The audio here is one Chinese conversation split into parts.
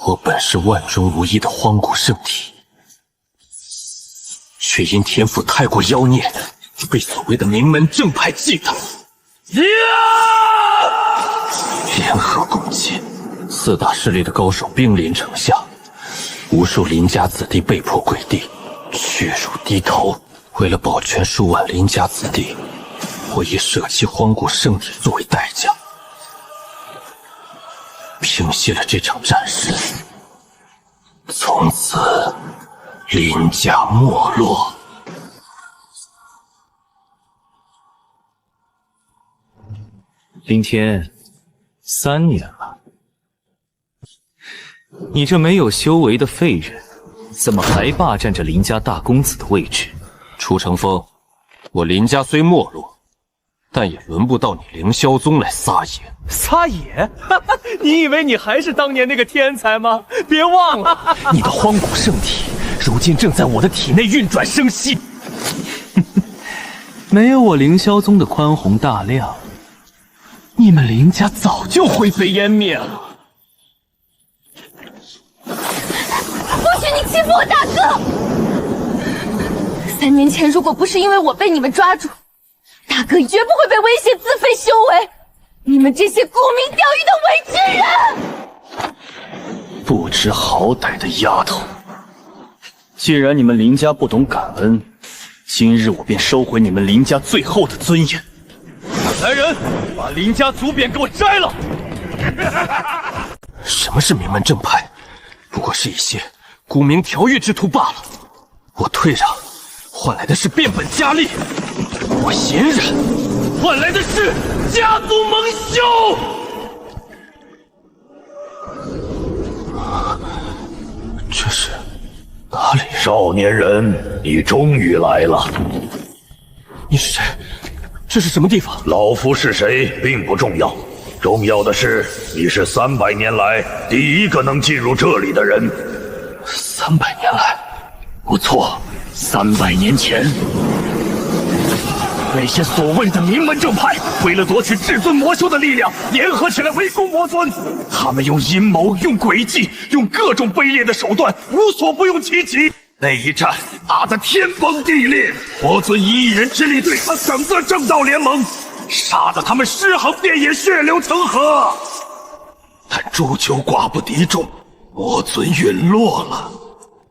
我本是万中无一的荒古圣体，却因天赋太过妖孽，被所谓的名门正派忌惮。联合攻击，四大势力的高手兵临城下，无数林家子弟被迫跪地，屈辱低头。为了保全数万林家子弟，我以舍弃荒古圣体作为代价，平息了这场战事。从此，林家没落。林天，3年了，你这没有修为的废人，怎么还霸占着林家大公子的位置？楚成风，我林家虽没落，但也轮不到你凌霄宗来撒野。撒野？你以为你还是当年那个天才吗？别忘了，你的荒古圣体如今正在我的体内运转生息。没有我凌霄宗的宽宏大量，你们林家早就灰飞烟灭了。不许你欺负我大哥！3年前，如果不是因为我被你们抓住，大哥绝不会被威胁自废修为。你们这些沽名钓誉的伪君人！不知好歹的丫头！既然你们林家不懂感恩，今日我便收回你们林家最后的尊严。来人，把林家族匾给我摘了！什么是名门正派？不过是一些沽名钓誉之徒罢了。我退让，换来的是变本加厉；我隐忍，换来的是家族蒙羞。这是哪里？少年人，你终于来了。你是谁？这是什么地方？老夫是谁并不重要，重要的是你是300年来第一个能进入这里的人。300年来？不错，300年前，那些所谓的名门正派，为了夺取至尊魔修的力量，联合起来围攻魔尊。他们用阴谋，用诡计，用各种卑劣的手段，无所不用其极。那一战打得天崩地裂，魔尊以一人之力对抗整个正道联盟，杀得他们尸横遍野，血流成河。但终究寡不敌众，魔尊陨落了。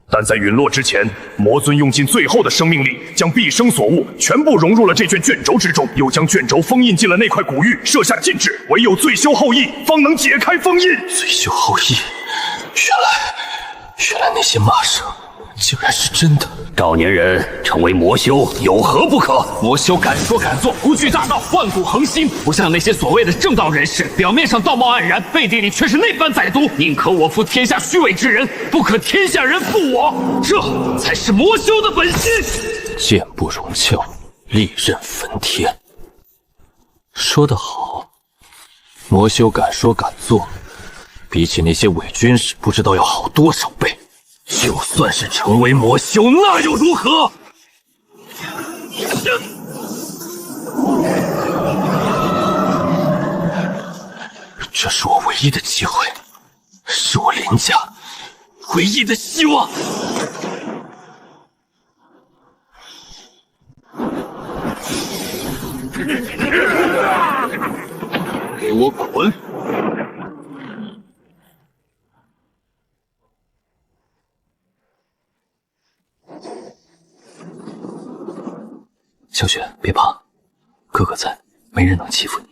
但在陨落之前，魔尊用尽最后的生命力，将毕生所悟全部融入了这卷卷轴之中，又将卷轴封印进了那块古玉，设下禁制，唯有醉修后羿方能解开封印。醉修后羿，原来那些骂声竟然是真的。少年人，成为魔修有何不可？魔修敢说敢做，不惧大道，万古恒新，不像那些所谓的正道人士，表面上道貌岸然，背地里却是那般歹毒。宁可我负天下虚伪之人，不可天下人负我，这才是魔修的本心。剑不容鞘，利刃焚天。说得好，魔修敢说敢做，比起那些伪军士，不知道要好多少倍。就算是成为魔修，那又如何？这是我唯一的机会，是我林家唯一的希望。给我滚！小雪，别怕，哥哥在，没人能欺负你。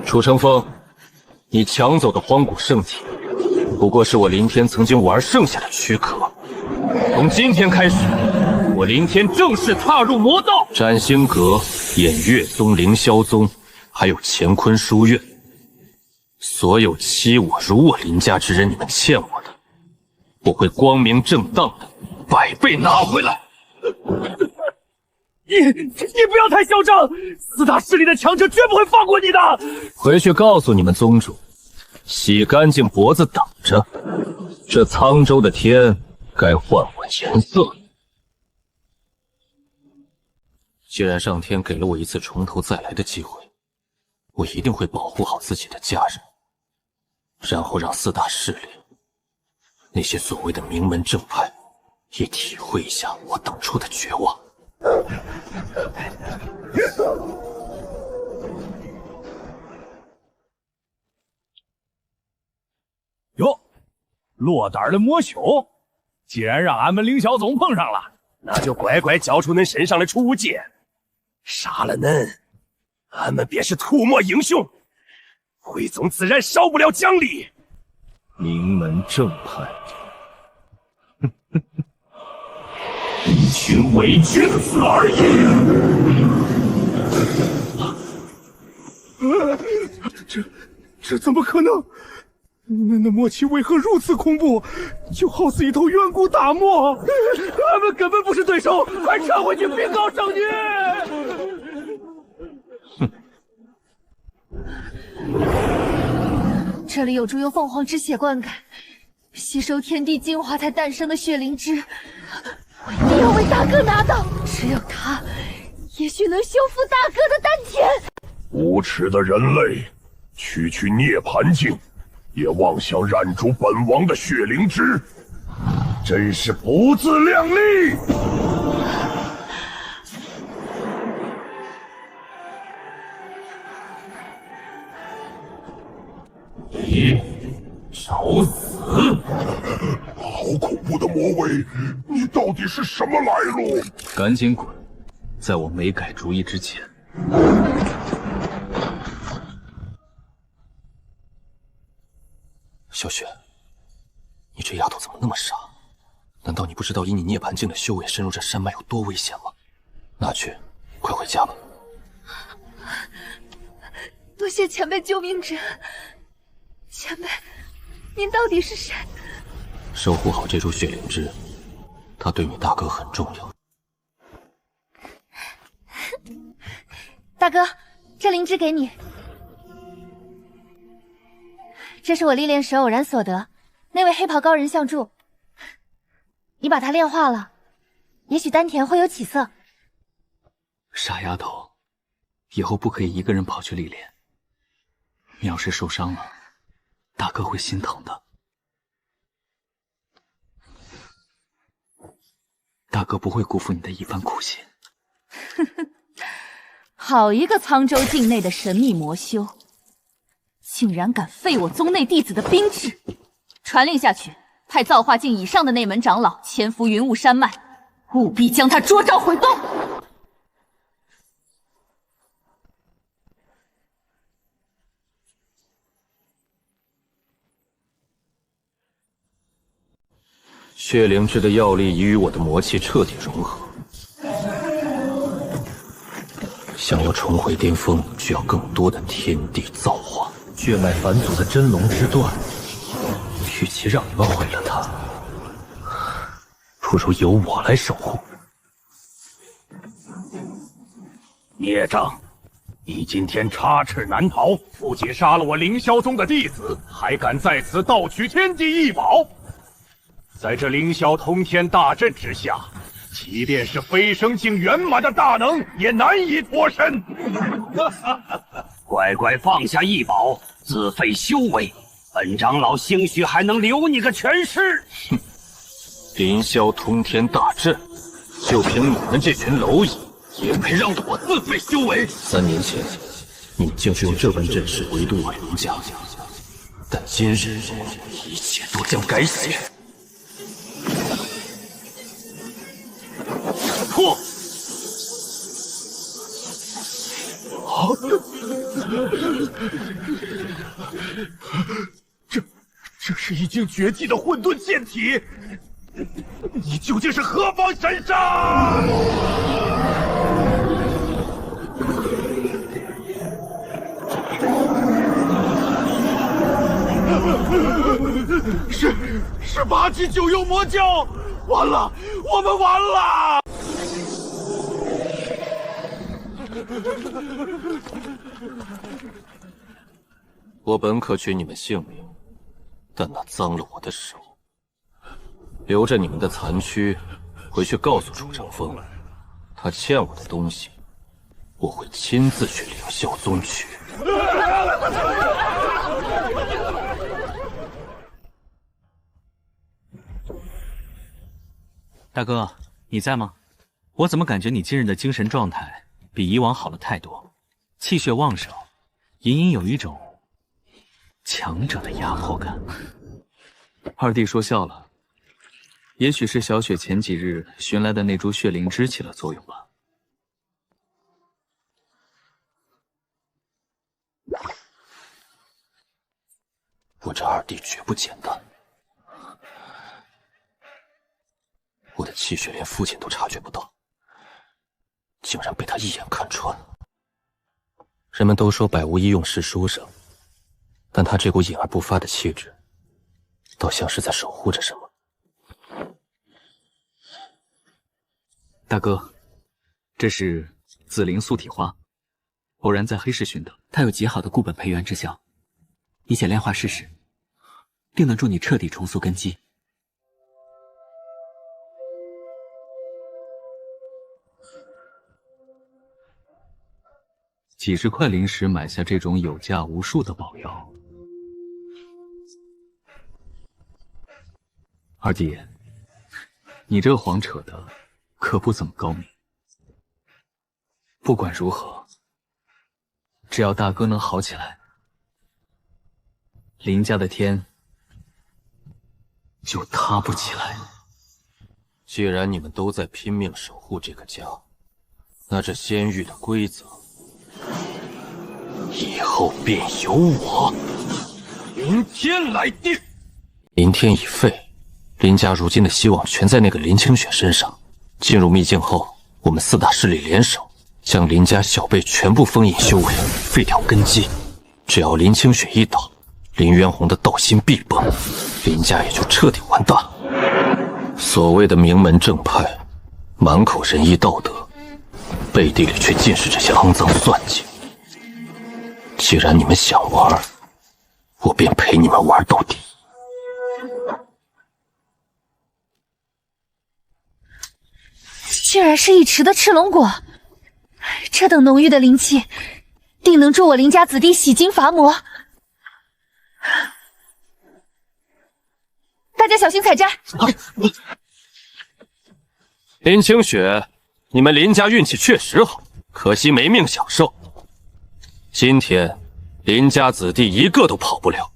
楚成风，你抢走的荒古圣体，不过是我林天曾经玩剩下的躯壳。从今天开始，我林天正式踏入魔道。占星阁、偃月宗、凌霄宗，还有乾坤书院，所有欺我辱我林家之人，你们欠我的，我会光明正当的100倍拿回来。你不要太嚣张！四大势力的强者绝不会放过你的。回去告诉你们宗主，洗干净脖子等着，这沧州的天该换换颜色了。既然上天给了我一次从头再来的机会，我一定会保护好自己的家人，然后让四大势力，那些所谓的名门正派，也体会一下我当初的绝望。哟，落胆的魔朽，既然让俺们凌霄宗碰上了，那就乖乖交出恁身上的储物剑。杀了恁，俺们便是吐沫英雄，徽宗自然少不了奖励。名门正派，一群伪君子而已。这怎么可能？恁的魔气为何如此恐怖？就好似一头远古大魔，俺们根本不是对手！快撤回去禀告圣女！这里有助用凤凰之血灌溉，吸收天地精华才诞生的血灵芝，我一定要为大哥拿到。只有它，也许能修复大哥的丹田。无耻的人类，区涅槃境，也妄想染出本王的血灵芝，真是不自量力！你找死！好恐怖的魔威，你到底是什么来路？赶紧滚，在我没改主意之前。小雪，你这丫头怎么那么傻？难道你不知道以你涅槃境的修为深入这山脉有多危险吗？拿去，快回家吧。多谢前辈救命之恩。前辈，您到底是谁？守护好这株血灵芝，它对你大哥很重要。大哥，这灵芝给你。这是我历练时偶然所得，那位黑袍高人相助。你把它炼化了，也许丹田会有起色。傻丫头，以后不可以一个人跑去历练。你要是受伤了，大哥会心疼的。大哥不会辜负你的一番苦心。好一个沧州境内的神秘魔修，竟然敢废我宗内弟子的兵制！传令下去，派造化境以上的内门长老潜伏云雾山脉，务必将他捉招毁宗。血灵芝的药力已与我的魔气彻底融合，想要重回巅峰，需要更多的天地造化。血脉返祖的真龙之断，与其让你们毁了它，不如由我来守护。孽障！你今天插翅难逃，不仅杀了我凌霄宗的弟子，还敢在此盗取天地异宝！在这凌霄通天大阵之下，即便是飞升境圆满的大能，也难以脱身。乖乖放下异宝，自废修为，本长老兴许还能留你个全尸。哼，凌霄通天大阵，就凭你们这群蝼蚁，也配让我自废修为？3年前，你就是用这般阵势围堵我凌家，但今日一切都将改写。破！这是已经绝迹的混沌剑体，你究竟是何方神圣？是8级九幽魔教，完了，我们完了！我本可取你们性命，但那脏了我的手。留着你们的残躯，回去告诉楚成风，他欠我的东西我会亲自去凌霄宗取。大哥，你在吗？我怎么感觉你今日的精神状态比以往好了太多，气血旺盛，隐隐有一种强者的压迫感。二弟说笑了，也许是小雪前几日寻来的那株血灵芝起了作用吧。我这二弟绝不简单，我的气血连父亲都察觉不到，竟然被他一眼看穿了。人们都说百无一用是书生，但他这股隐而不发的气质，倒像是在守护着什么。大哥，这是紫灵素体花，偶然在黑市寻得，它有极好的固本培元之效，你且炼化试试，定能助你彻底重塑根基。几十块灵石买下这种有价无数的宝药。二弟，你这谎扯的可不怎么高明。不管如何，只要大哥能好起来，林家的天就塌不起来。既然你们都在拼命守护这个家，那这仙域的规则，以后便由我林天来定。林天已废，林家如今的希望全在那个林清雪身上。进入秘境后，我们四大势力联手，将林家小辈全部封印修为，废掉根基。只要林清雪一倒，林渊宏的道心必崩，林家也就彻底完蛋。所谓的名门正派，满口仁义道德，背地里却尽是这些肮脏算计。既然你们想玩，我便陪你们玩到底。居然是一池的赤龙果，这等浓郁的灵气，定能助我林家子弟洗精伐魔。大家小心采摘。林清雪，你们林家运气确实好，可惜没命享受。今天林家子弟一个都跑不了，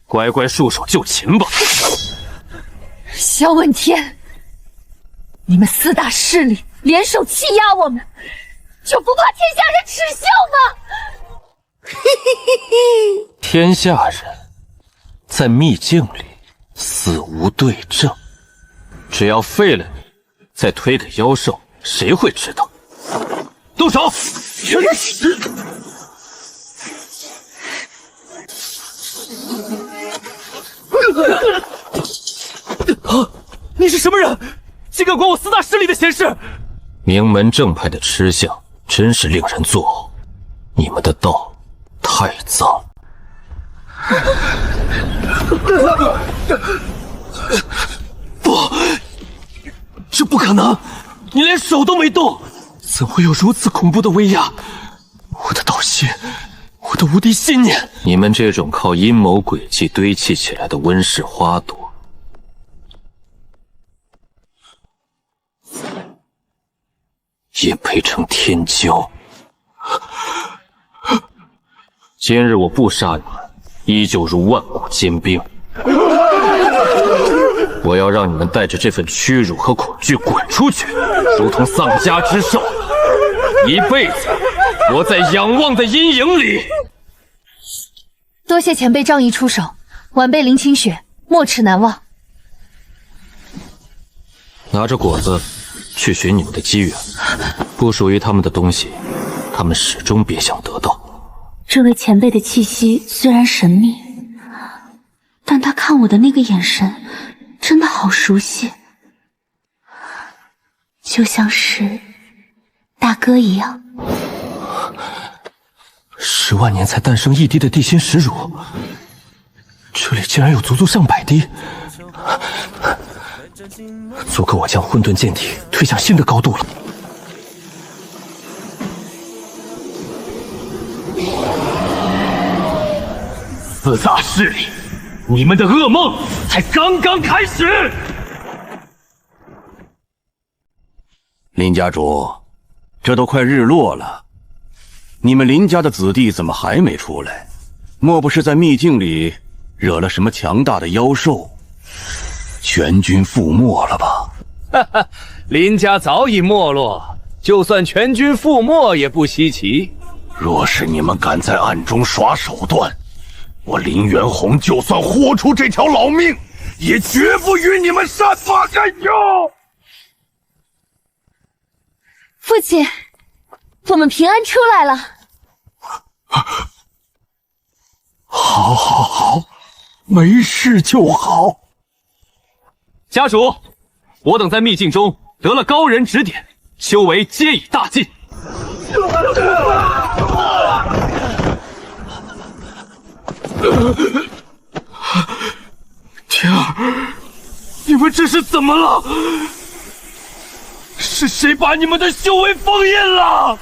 乖乖束手就擒吧。萧问天，你们四大势力联手欺压我们，就不怕天下人耻笑吗？天下人在秘境里死无对证，只要废了你，再推给妖兽，谁会知道？动手！你是什么人？竟敢管我四大势力的闲事！名门正派的吃相真是令人作呕，你们的道太脏。不，这不可能！你连手都没动，怎会有如此恐怖的威压？我的道心，我的无敌信念！你们这种靠阴谋诡计堆砌起来的温室花朵，也配成天骄？今日我不杀你们，依旧如万古坚冰。我要让你们带着这份屈辱和恐惧滚出去，如同丧家之兽，一辈子活在仰望的阴影里。多谢前辈仗义出手，晚辈林清雪没齿难忘。拿着果子去寻你们的机缘，不属于他们的东西，他们始终别想得到。这位前辈的气息虽然神秘，但他看我的那个眼神真的好熟悉，就像是大哥一样。10万年才诞生一滴的地心石乳，这里竟然有足足上百滴，足够我将混沌剑体推向新的高度了。四大势力，你们的噩梦才刚刚开始。林家主，这都快日落了，你们林家的子弟怎么还没出来？莫不是在秘境里惹了什么强大的妖兽，全军覆没了吧？哈哈，林家早已没落，就算全军覆没也不稀奇。若是你们敢在暗中耍手段，我林元洪就算豁出这条老命，也绝不与你们善罢甘休。父亲，我们平安出来了。好，好，好，没事就好。家主，我等在秘境中得了高人指点，修为皆已大进。天儿，你们这是怎么了？是谁把你们的修为封印了？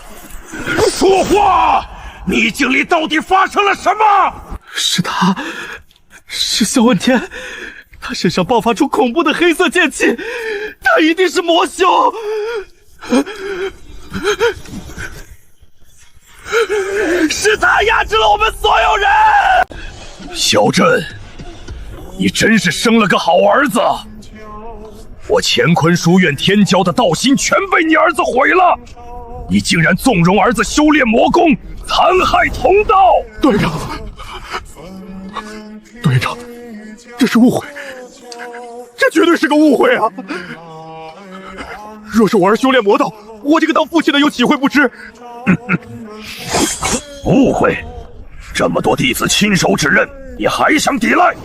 说话！秘境里到底发生了什么？是他，是萧问天，他身上爆发出恐怖的黑色剑气，他一定是魔修。是他压制了我们所有人。小镇，你真是生了个好儿子。我乾坤书院天骄的道心全被你儿子毁了，你竟然纵容儿子修炼魔功，残害同道。队长，队长，这是误会，这绝对是个误会啊！若是我儿修炼魔道，我这个当父亲的又岂会不知？误会？这么多弟子亲手指认，你还想抵赖？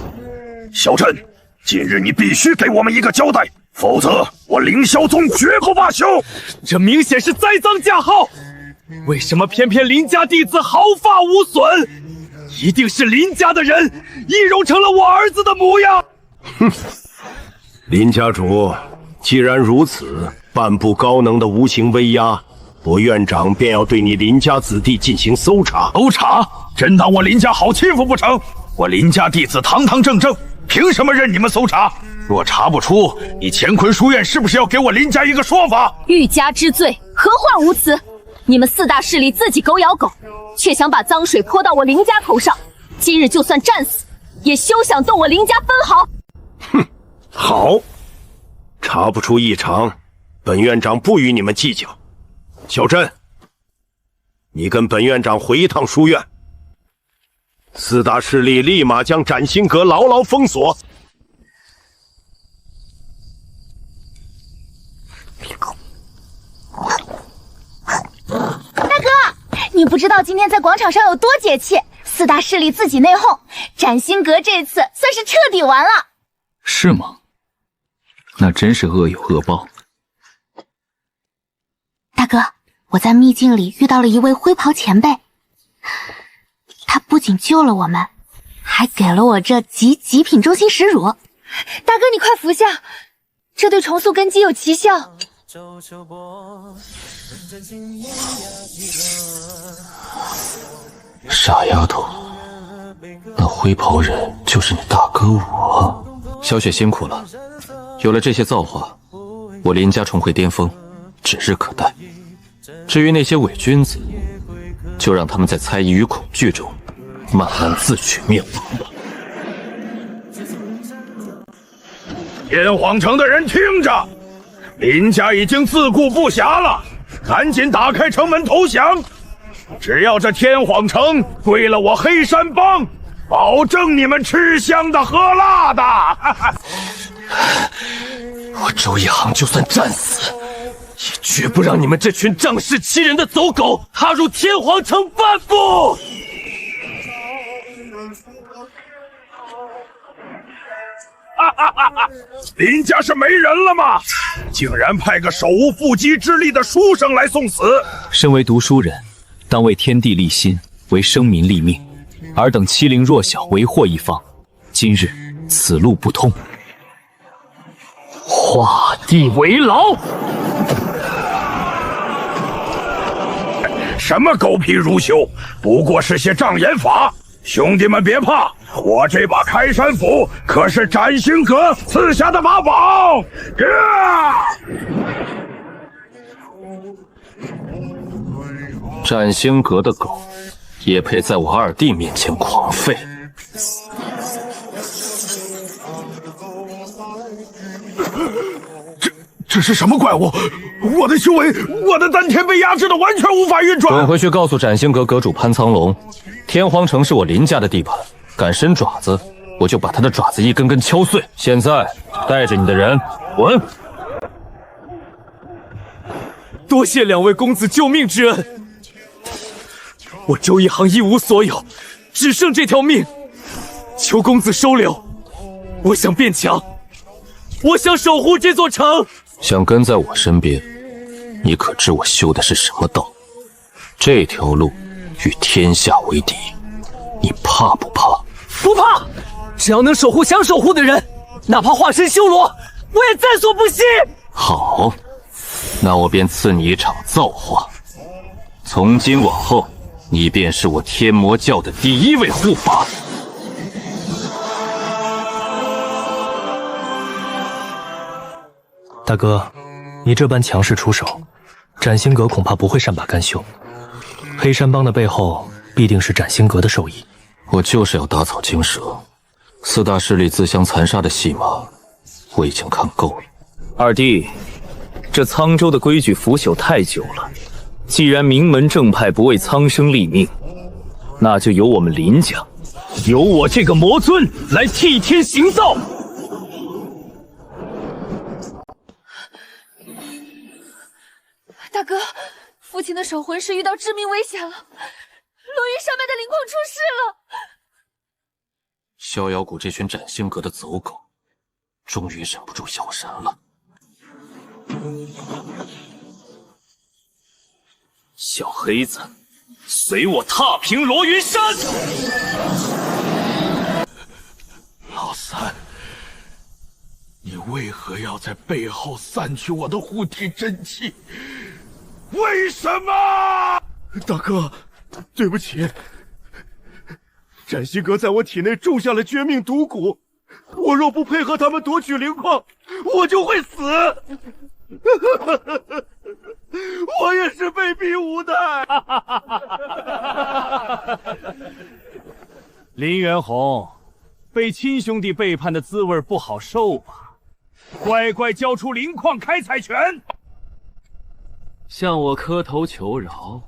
小镇，今日你必须给我们一个交代，否则我凌霄宗绝不罢休。这明显是栽赃架号，为什么偏偏林家弟子毫发无损？一定是林家的人易容成了我儿子的模样。哼，林家主，既然如此，半步高能的无形威压，我院长便要对你林家子弟进行搜查。搜查？真当我林家好欺负不成？我林家弟子堂堂正正，凭什么任你们搜查？若查不出，你乾坤书院是不是要给我林家一个说法？欲加之罪，何患无辞？你们四大势力自己狗咬狗，却想把脏水泼到我林家头上。今日就算战死，也休想动我林家分毫。哼，好，查不出异常，本院长不与你们计较。小镇，你跟本院长回一趟书院。四大势力立马将斩心阁牢牢封锁。大哥，你不知道今天在广场上有多解气，四大势力自己内讧，斩心阁这次算是彻底完了。是吗？那真是恶有恶报。大哥，我在秘境里遇到了一位灰袍前辈，他不仅救了我们，还给了我这极品中心石乳。大哥，你快服下，这对重塑根基有奇效。傻丫头，那灰袍人就是你大哥我。小雪辛苦了，有了这些造化，我林家重回巅峰指日可待。至于那些伪君子，就让他们在猜疑与恐惧中慢慢自取灭亡吧。天皇城的人听着，林家已经自顾不暇了，赶紧打开城门投降。只要这天皇城归了我黑山帮，保证你们吃香的喝辣的。我周一航就算战死，也绝不让你们这群仗势欺人的走狗踏入天皇城半步。林家是没人了吗？竟然派个手无缚鸡之力的书生来送死！身为读书人，当为天地立心，为生民立命，尔等欺凌弱小，为祸一方，今日此路不通，画地为牢。什么狗屁如修，不过是些障眼法。兄弟们别怕，我这把开山斧可是斩星阁赐下的法宝。斩星阁的狗，也配在我二弟面前狂吠？这是什么怪物？我的修为，我的丹田被压制的完全无法运转。滚回去告诉斩星阁阁主潘苍龙，天荒城是我林家的地盘，敢伸爪子，我就把他的爪子一根根敲碎。现在带着你的人滚！多谢两位公子救命之恩，我周一行一无所有，只剩这条命，求公子收留。我想变强，我想守护这座城。想跟在我身边，你可知我修的是什么道？这条路与天下为敌，你怕不怕？不怕，只要能守护想守护的人，哪怕化身修罗，我也在所不惜。好，那我便赐你一场造化。从今往后，你便是我天魔教的第一位护法。大哥，你这般强势出手，斩星阁恐怕不会善罢甘休。黑山帮的背后必定是斩星阁的手艺。我就是要打草惊蛇，四大势力自相残杀的戏码，我已经看够了。二弟，这沧州的规矩腐朽太久了，既然名门正派不为苍生立命，那就由我们林家，由我这个魔尊来替天行道。大哥，父亲的守魂石遇到致命危险了，龙云山脉的灵矿出事了。逍遥谷这群斩星阁的走狗，终于忍不住咬人了。小黑子，随我踏平罗云山！老三，你为何要在背后散去我的护体真气？为什么？大哥，对不起，斩星阁在我体内种下了绝命毒蛊，我若不配合他们夺取灵矿，我就会死。我也是被逼无奈。林元洪，被亲兄弟背叛的滋味不好受吧？乖乖交出灵矿开采权。向我磕头求饶，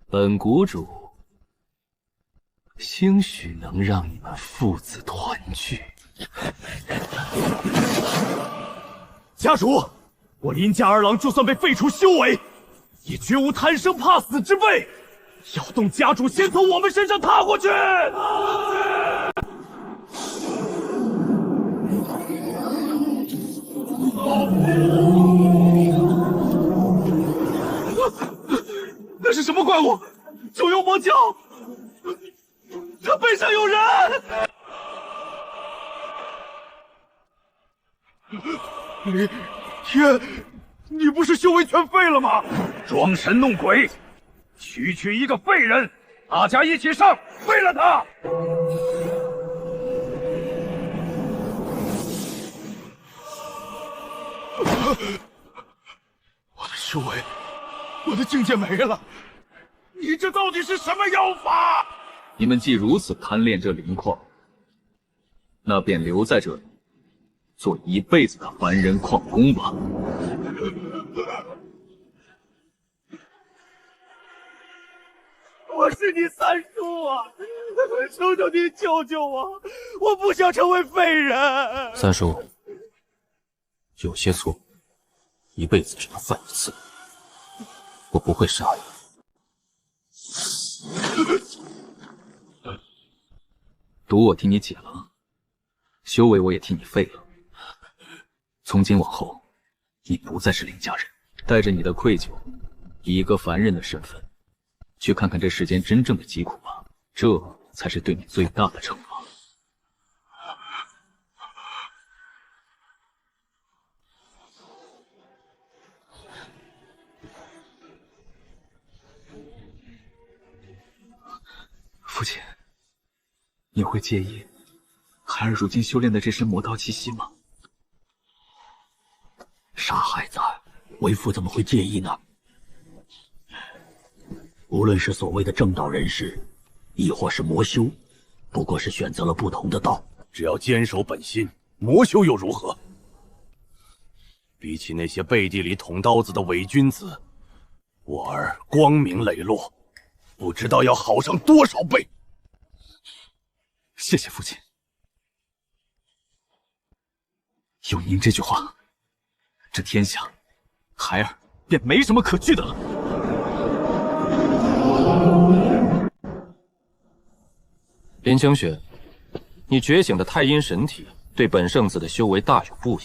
本谷主兴许能让你们父子团聚。家主，我林家二郎就算被废除修为，也绝无贪生怕死之辈。要动家主，先从我们身上踏过去。那是什么怪物？九幽魔教！他背上有人！天，你不是修为全废了吗？装神弄鬼，区区一个废人，大家一起上，废了他！我的修为，我的境界没了，你这到底是什么妖法？你们既如此贪恋这灵矿，那便留在这里，做一辈子的凡人矿工吧。我是你三叔啊！求求你救救我！我不想成为废人。三叔，有些错，一辈子只能犯一次。我不会杀你。毒我替你解了，修为我也替你废了。从今往后，你不再是林家人，带着你的愧疚，以一个凡人的身份，去看看这世间真正的疾苦吧，这才是对你最大的惩罚。父亲，你会介意孩儿如今修炼的这身魔道气息吗？傻孩子，为父怎么会介意呢？无论是所谓的正道人士，亦或是魔修，不过是选择了不同的道。只要坚守本心，魔修又如何？比起那些背地里捅刀子的伪君子，我儿光明磊落，不知道要好上多少倍。谢谢父亲，有您这句话，这天下孩儿便没什么可惧的了。林清雪，你觉醒的太阴神体对本圣子的修为大有不疑，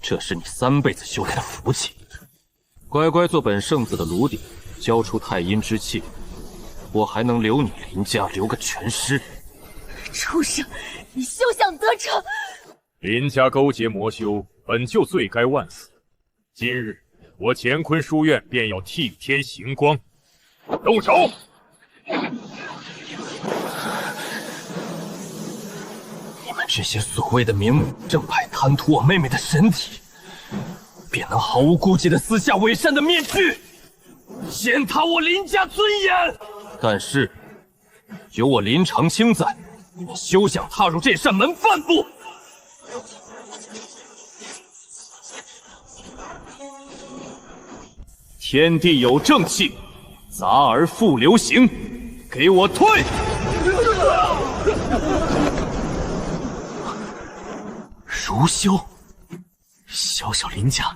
这是你3辈子修来的福气。乖乖做本圣子的炉鼎，交出太阴之气，我还能留你林家留个全尸。畜生，你休想得逞！林家勾结魔修，本就罪该万死。今日我乾坤书院便要替天行光，动手！你们这些所谓的明武正派贪图我妹妹的神体，便能毫无顾忌地撕下伪善的面具，践踏我林家尊严。但是有我林长青在，你们休想踏入这扇门半步。天地有正气，杂而复流行，给我退！如修，小小林家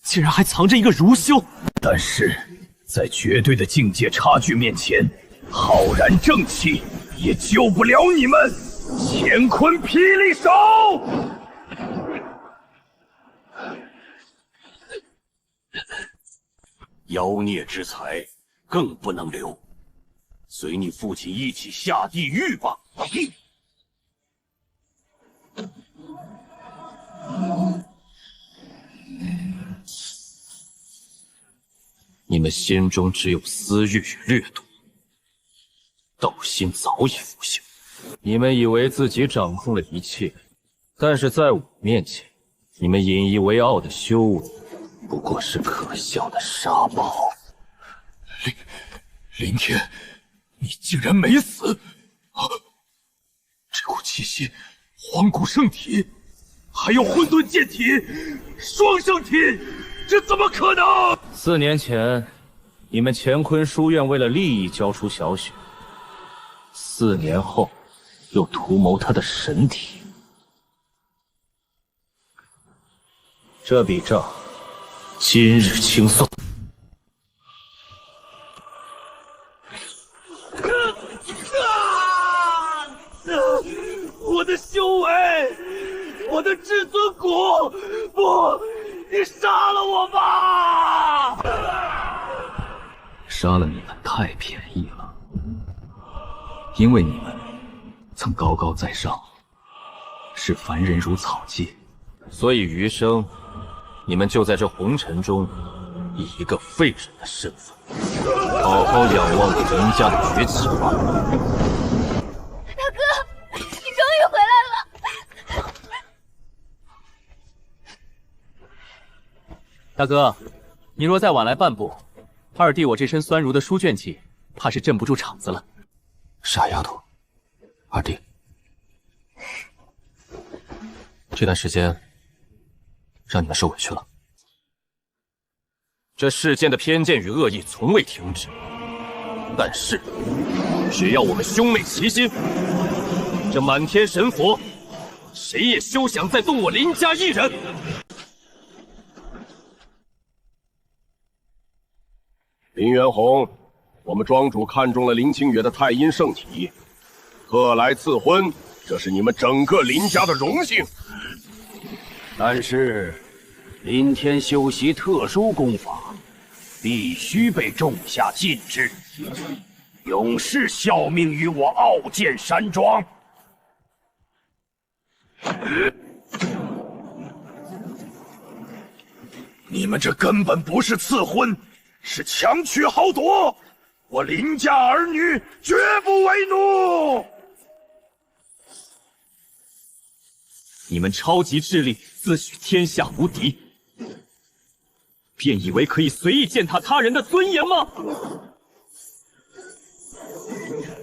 竟然还藏着一个如修。但是在绝对的境界差距面前，浩然正气也救不了你们！乾坤霹雳手！妖孽之才更不能留，随你父亲一起下地狱吧！你们心中只有私欲与掠夺，斗心早已腐朽。你们以为自己掌控了一切，但是在我面前，你们引以为傲的修为，不过是可笑的沙包。林天，你竟然没死！这股气息，黄骨圣体，还有混沌剑体，双圣体，这怎么可能？4年前，你们乾坤书院为了利益交出小雪，4年后又图谋他的神体。这笔账，今日清算。我的修为，我的至尊骨！不，你杀了我吧！杀了你们太便宜了，因为你们曾高高在上，视凡人如草芥，所以余生，你们就在这红尘中，以一个废人的身份，好好仰望着林家的崛起吧。大哥，你终于回来了！大哥，你若再晚来半步，二弟我这身酸如的书卷气，怕是镇不住场子了。傻丫头，二弟，这段时间让你们受委屈了。这世间的偏见与恶意从未停止，但是只要我们兄妹齐心，这满天神佛，谁也休想再动我林家一人。林元洪，我们庄主看中了林清月的太阴圣体，特来赐婚，这是你们整个林家的荣幸。但是，林天修习特殊功法，必须被种下禁制，永世效命于我傲剑山庄。你们这根本不是赐婚，是强取豪夺！我林家儿女绝不为奴！你们超级智力自诩天下无敌，便以为可以随意践踏他人的尊严吗？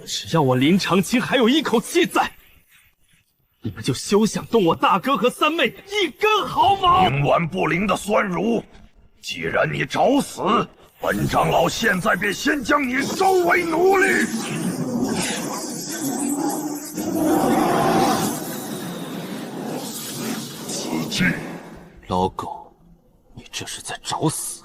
只要我林长青还有一口气在，你们就休想动我大哥和三妹一根毫毛！冥顽不灵的酸儒，既然你找死，本长老现在便先将你收为奴隶。机智，老狗，你这是在找死！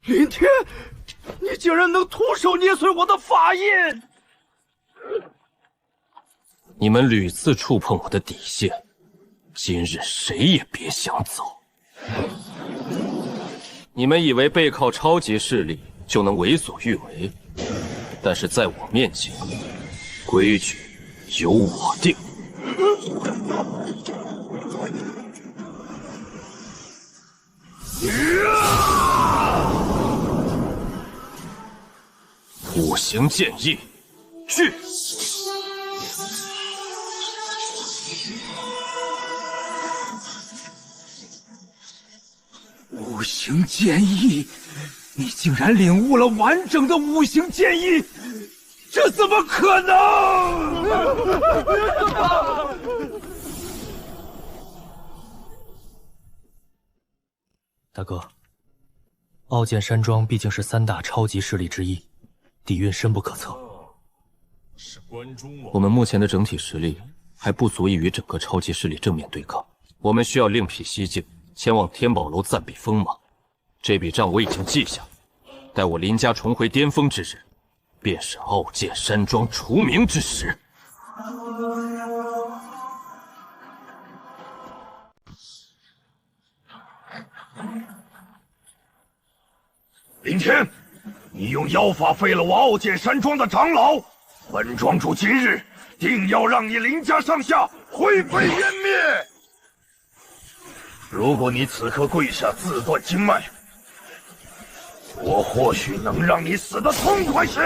林天，你竟然能徒手捏碎我的法印！你们屡次触碰我的底线，今日谁也别想走。你们以为背靠超级势力就能为所欲为，但是在我面前，规矩由我定。五行剑意，去！五行剑意，你竟然领悟了完整的五行剑意，这怎么可能？大哥，傲剑山庄毕竟是三大超级势力之一，底蕴深不可测。我们目前的整体实力还不足以与整个超级势力正面对抗，我们需要另辟蹊径，前往天宝楼暂避锋芒。这笔账我已经记下，待我林家重回巅峰之日，便是傲剑山庄除名之时。林天，你用妖法废了我傲剑山庄的长老，本庄主今日定要让你林家上下灰飞烟灭！如果你此刻跪下自断经脉，我或许能让你死得痛快些。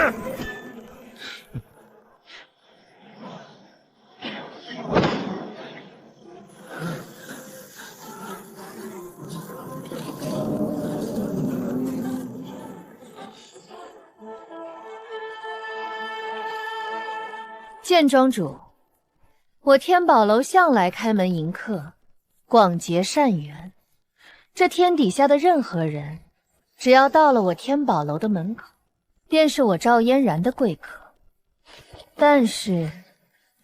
剑庄主，我天宝楼向来开门迎客，广结善缘。这天底下的任何人，只要到了我天宝楼的门口，便是我赵嫣然的贵客。但是，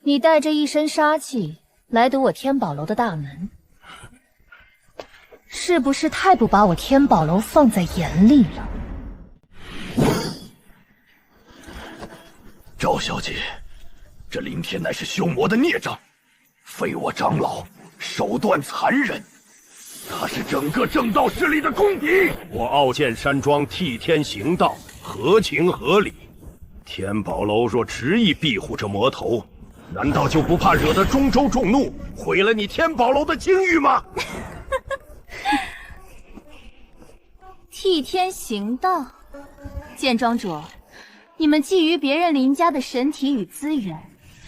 你带着一身杀气来堵我天宝楼的大门，是不是太不把我天宝楼放在眼里了？赵小姐，这林天乃是修魔的孽障，废我长老，手段残忍，他是整个正道势力的公敌。我傲剑山庄替天行道，合情合理。天宝楼若执意庇护这魔头，难道就不怕惹得中州众怒，毁了你天宝楼的声誉吗？替天行道，剑庄主，你们觊觎别人林家的神体与资源，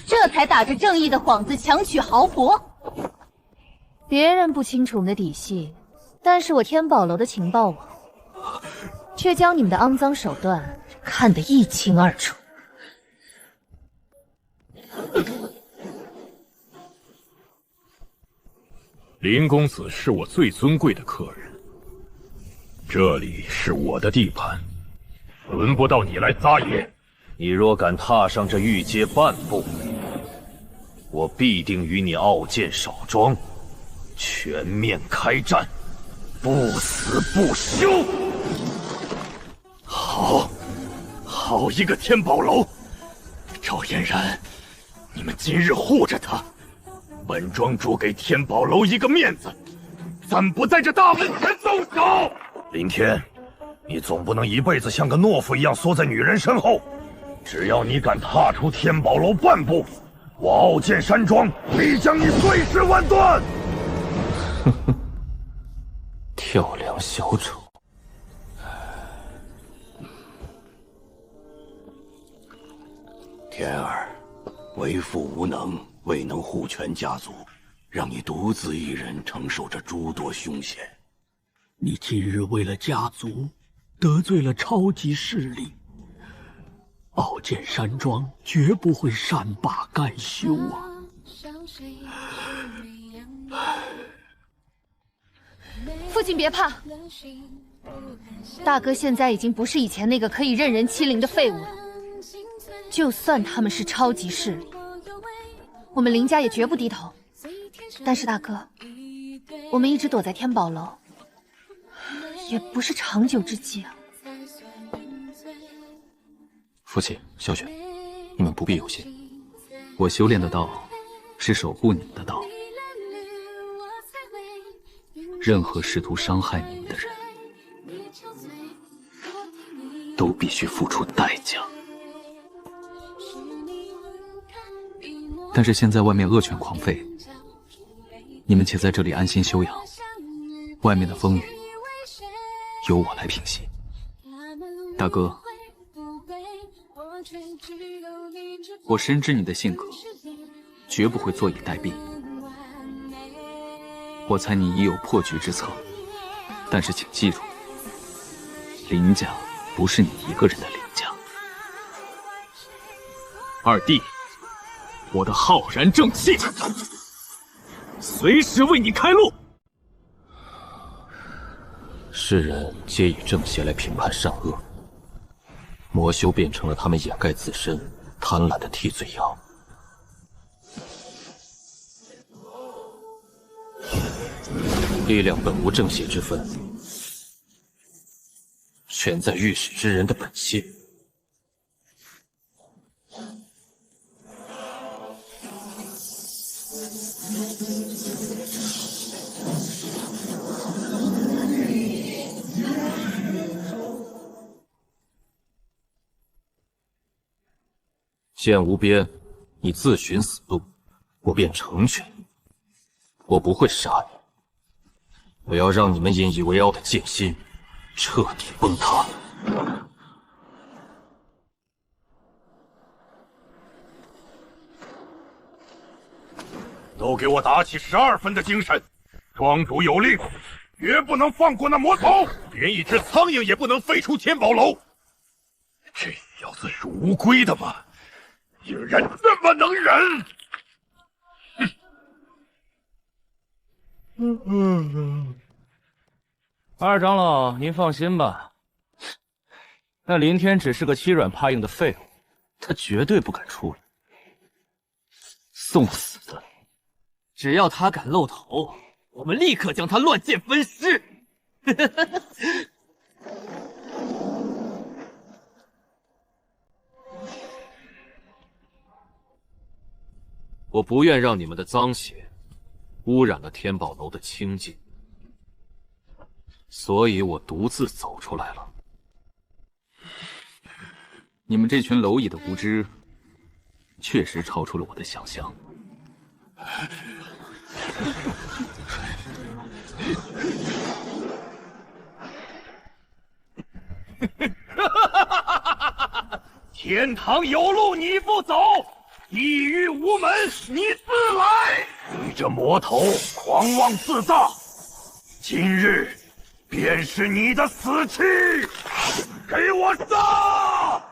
这才打着正义的幌子强取豪夺。别人不清楚我们的底细，但是我天宝楼的情报网却将你们的肮脏手段看得一清二楚。林公子是我最尊贵的客人，这里是我的地盘，轮不到你来撒野。你若敢踏上这玉阶半步，我必定与你傲剑少庄全面开战，不死不休。好一个天宝楼！赵嫣然，你们今日护着他，本庄主给天宝楼一个面子，暂不在这大门前动手。林天，你总不能一辈子像个懦夫一样缩在女人身后。只要你敢踏出天宝楼半步，我傲剑山庄必将你碎尸万段！哼哼，跳梁小丑。天儿，为父无能，未能护全家族，让你独自一人承受着诸多凶险。你今日为了家族，得罪了超级势力，傲剑山庄绝不会善罢甘休啊！父亲别怕，大哥现在已经不是以前那个可以任人欺凌的废物了。就算他们是超级势力，我们林家也绝不低头。但是大哥，我们一直躲在天宝楼，也不是长久之计啊。父亲、小雪，你们不必忧心。我修炼的道是守护你们的道，任何试图伤害你们的人，都必须付出代价。但是现在外面恶犬狂吠，你们且在这里安心休养，外面的风雨由我来平息。大哥，我深知你的性格，绝不会坐以待毙。我猜你已有破局之策，但是请记住，林家不是你一个人的林家。二弟，我的浩然正气，随时为你开路。世人皆以正邪来评判善恶，魔修变成了他们掩盖自身、贪婪的替罪羊。力量本无正邪之分，全在御史之人的本性。剑无边，你自寻死路，我便成全。我不会杀你，我要让你们引以为傲的剑心彻底崩塌。都给我打起12分的精神！庄主有令，绝不能放过那魔头，连一只苍蝇也不能飞出天宝楼。这小子是无归的吗？竟然这么能忍！二长老，您放心吧，那林天只是个欺软怕硬的废物，他绝对不敢出来。送死的！只要他敢露头，我们立刻将他乱箭分尸！我不愿让你们的脏血污染了天宝楼的清净，所以我独自走出来了。你们这群蝼蚁的无知，确实超出了我的想象。天堂有路你不走，地狱无门你自来！你这魔头狂妄自大，今日便是你的死期！给我杀！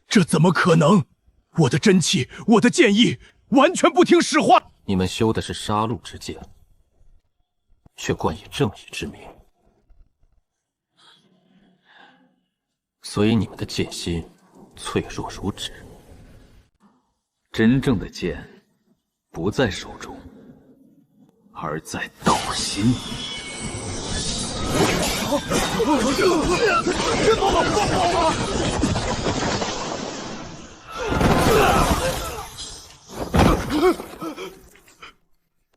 这怎么可能？我的真气，我的剑意，完全不听使唤。你们修的是杀戮之剑，却冠以正义之名，所以你们的剑心脆弱如纸。真正的剑不在手中，而在道心。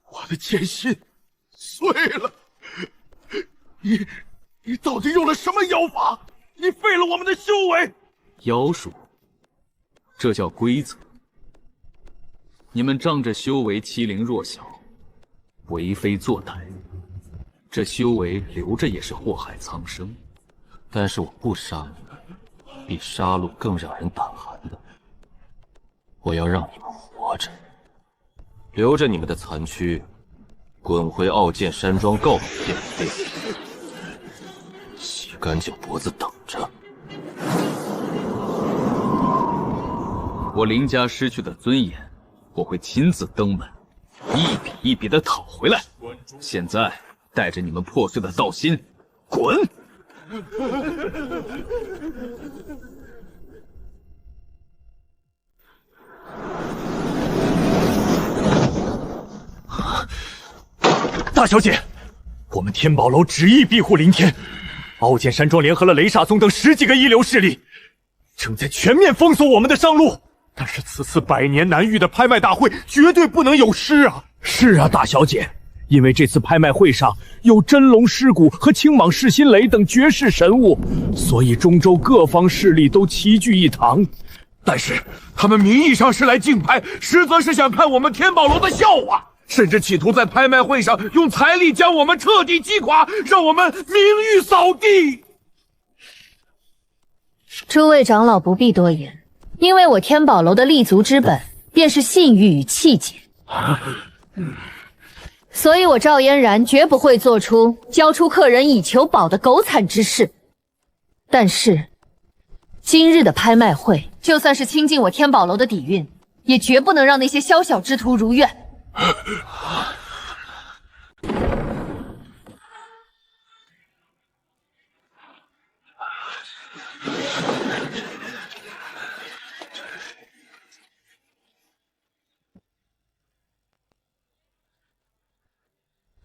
我的剑心碎了！你到底用了什么妖法？你废了我们的修为！妖术，这叫规则。你们仗着修为欺凌弱小，为非作歹，这修为留着也是祸害苍生。但是我不杀你，比杀戮更让人胆寒的。我要让你们活着，留着你们的残躯，滚回傲剑山庄告老天妃，洗干净脖子等着。我林家失去的尊严，我会亲自登门，一笔一笔的讨回来。现在带着你们破碎的道心，滚！大小姐，我们天宝楼执意庇护林天，傲剑山庄联合了雷煞宗等10几个一流势力，正在全面封锁我们的上路。但是此次百年难遇的拍卖大会绝对不能有失啊！是啊，大小姐，因为这次拍卖会上有真龙尸骨和青蟒噬心雷等绝世神物，所以中州各方势力都齐聚一堂。但是他们名义上是来竞拍，实则是想看我们天宝楼的笑话，甚至企图在拍卖会上用财力将我们彻底击垮，让我们名誉扫地。诸位长老不必多言，因为我天宝楼的立足之本便是信誉与气节，所以我赵嫣然绝不会做出交出客人以求宝的狗惨之事。但是今日的拍卖会，就算是倾尽我天宝楼的底蕴，也绝不能让那些宵小之徒如愿。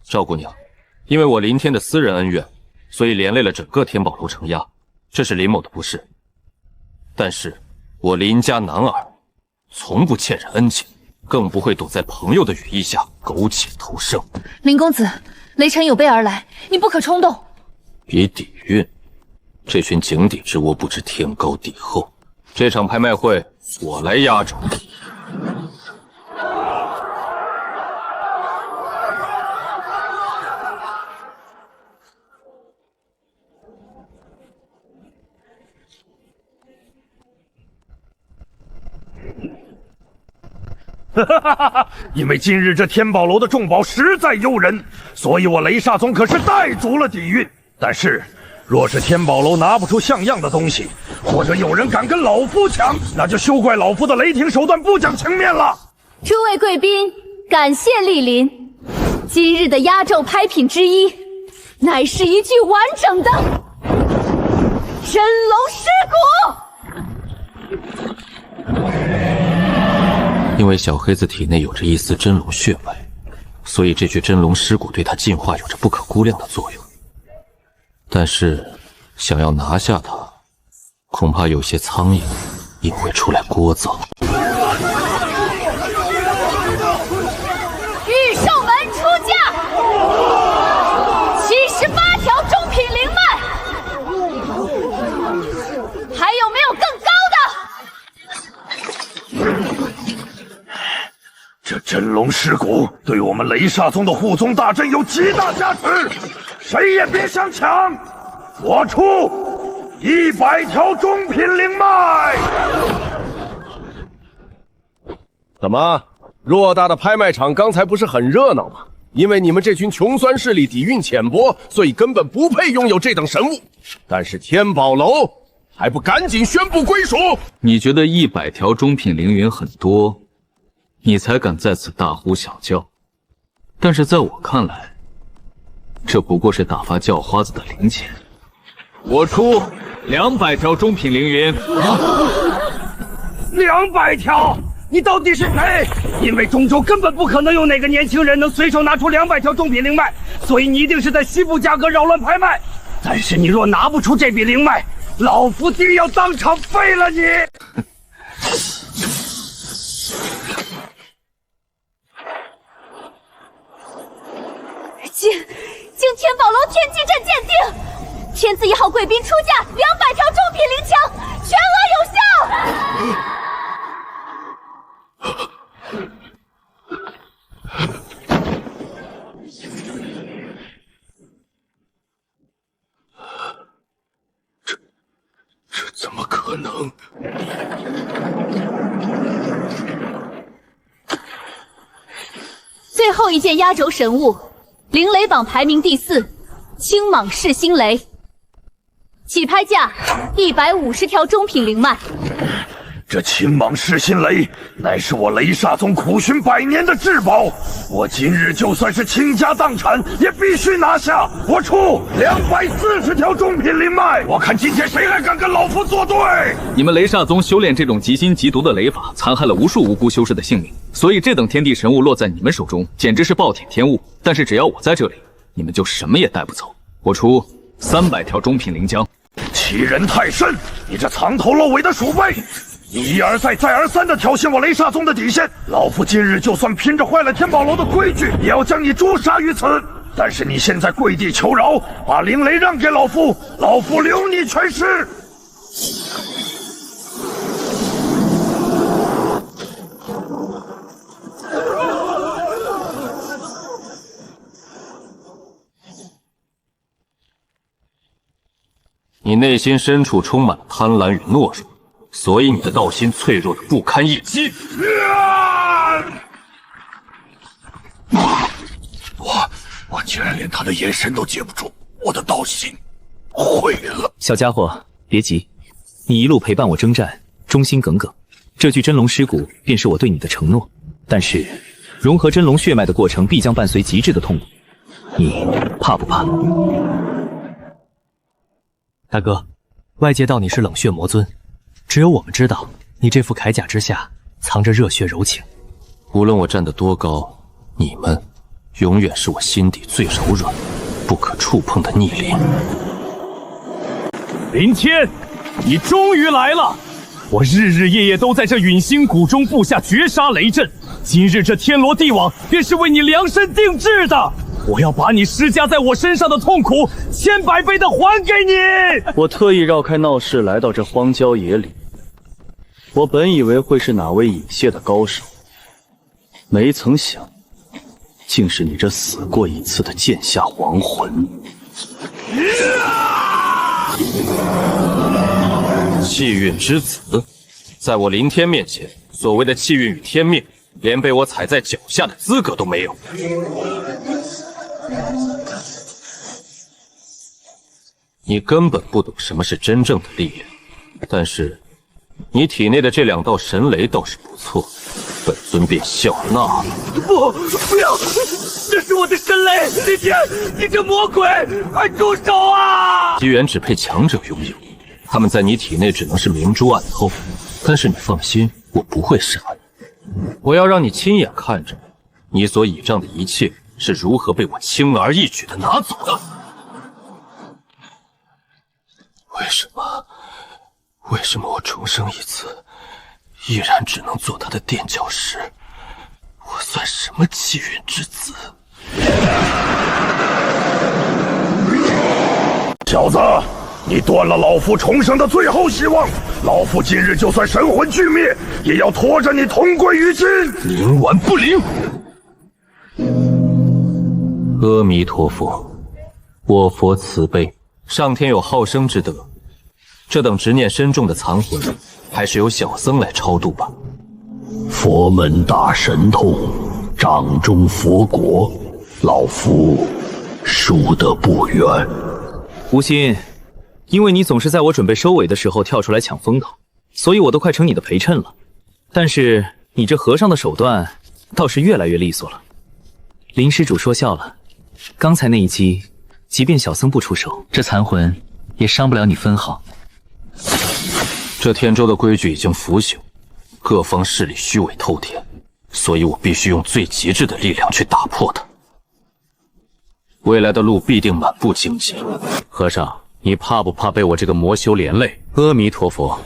赵姑娘，因为我林天的私人恩怨，所以连累了整个天宝楼承压，这是林某的不是。但是我林家男儿从不欠人恩情，更不会躲在朋友的羽翼下苟且偷生。林公子，雷晨有备而来，你不可冲动。比底蕴，这群井底之窝不知天高地厚。这场拍卖会我来压轴。因为今日这天宝楼的重宝实在诱人，所以我雷煞宗可是带足了底蕴。但是，若是天宝楼拿不出像样的东西，或者有人敢跟老夫抢，那就休怪老夫的雷霆手段不讲情面了。诸位贵宾，感谢莅临。今日的压轴拍品之一，乃是一具完整的真龙尸骨。因为小黑子体内有着一丝真龙血脉，所以这具真龙尸骨对他进化有着不可估量的作用。但是，想要拿下它，恐怕有些苍蝇也会出来聒噪。御兽门出价78条中品灵脉，还有没有更高的？这真龙尸骨对我们雷煞宗的护宗大阵有极大加持，谁也别想抢！我出100条中品灵脉。怎么，偌大的拍卖场刚才不是很热闹吗？因为你们这群穷酸势力底蕴浅薄，所以根本不配拥有这等神物。但是天宝楼还不赶紧宣布归属？你觉得100条中品凌云很多，你才敢在此大呼小叫。但是在我看来，这不过是打发叫花子的零钱。我出200条中品凌云。200条？你到底是谁？因为中州根本不可能有哪个年轻人能随手拿出200条中品灵脉，所以你一定是在西部价格扰乱拍卖。但是你若拿不出这笔灵脉，老夫定要当场废了你！经天宝楼天机阵鉴定，天字1号贵宾出价200条中品灵枪，全额有效。可能？最后一件压轴神物，灵雷榜排名第4，青蟒噬心雷，起拍价150条中品灵脉。这青蟒噬心雷乃是我雷煞宗苦寻100年的至宝，我今日就算是倾家荡产也必须拿下！我出240条中品灵脉，我看今天谁还敢跟老夫作对！你们雷煞宗修炼这种极辛极毒的雷法，残害了无数无辜修士的性命，所以这等天地神物落在你们手中，简直是暴殄天物。但是只要我在这里，你们就什么也带不走。我出300条中品灵浆。欺人太甚！你这藏头露尾的鼠辈！你一而再再而三地挑衅我雷煞宗的底线，老夫今日就算拼着坏了天宝楼的规矩，也要将你诛杀于此。但是你现在跪地求饶，把灵雷让给老夫，老夫留你全尸。你内心深处充满了贪婪与懦弱，所以你的道心脆弱的不堪一击。我竟然连他的眼神都接不住，我的道心毁了。小家伙，别急，你一路陪伴我征战，忠心耿耿，这具真龙尸骨便是我对你的承诺。但是，融合真龙血脉的过程必将伴随极致的痛苦，你怕不怕？大哥，外界道你是冷血魔尊，只有我们知道，你这副铠甲之下藏着热血柔情。无论我站得多高，你们永远是我心底最柔软、不可触碰的逆鳞。林天，你终于来了！我日日夜夜都在这陨星谷中布下绝杀雷阵，今日这天罗地网便是为你量身定制的。我要把你施加在我身上的痛苦10000倍的还给你！我特意绕开闹市来到这荒郊野里，我本以为会是哪位隐泄的高手，没曾想，竟是你这死过一次的剑下亡魂。气运之子，在我林天面前，所谓的气运与天命，连被我踩在脚下的资格都没有。你根本不懂什么是真正的力量，但是你体内的这2道神雷倒是不错，本尊便笑纳了。不要！这是我的神雷！林天，你这魔鬼，快住手啊！机缘只配强者拥有，他们在你体内只能是明珠暗透。但是你放心，我不会杀你，我要让你亲眼看着你所倚仗的一切是如何被我轻而易举的拿走的。为什么我重生一次，依然只能做他的垫脚石？我算什么气运之子？小子，你断了老夫重生的最后希望！老夫今日就算神魂俱灭，也要拖着你同归于尽！冥顽不灵！阿弥陀佛，我佛慈悲，上天有好生之德。这等执念深重的残魂，还是由小僧来超度吧。佛门大神通，掌中佛国，老夫输得不远。无心，因为你总是在我准备收尾的时候跳出来抢风头，所以我都快成你的陪衬了。但是你这和尚的手段倒是越来越利索了。林施主说笑了，刚才那一击，即便小僧不出手，这残魂也伤不了你分毫。这天州的规矩已经腐朽，各方势力虚伪透天，所以我必须用最极致的力量去打破它。未来的路必定满布荆棘。和尚，你怕不怕被我这个魔修连累？阿弥陀佛，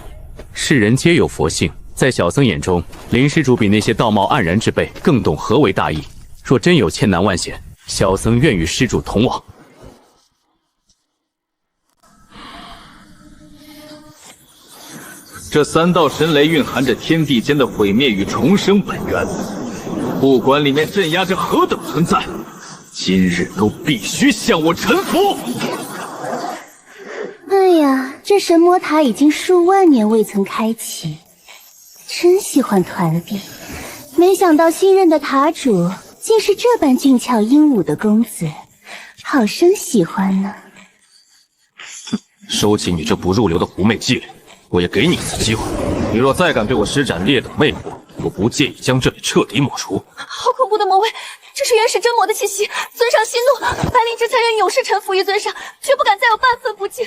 世人皆有佛性，在小僧眼中，林施主比那些道貌岸然之辈更懂何为大义。若真有千难万险，小僧愿与施主同往。这3道神雷蕴含着天地间的毁灭与重生本源，不管里面镇压着何等存在，今日都必须向我臣服。哎呀，这神魔塔已经数万年未曾开启，真喜欢团地。没想到新任的塔主竟是这般俊俏英武的公子，好生喜欢呢。收起你这不入流的狐媚伎俩，我也给你一次机会。你若再敢对我施展劣等魅惑，我不介意将这里彻底抹除。好恐怖的魔味，这是原始真魔的气息。尊上息怒，白灵之才愿永世臣服于尊上，绝不敢再有半分不敬。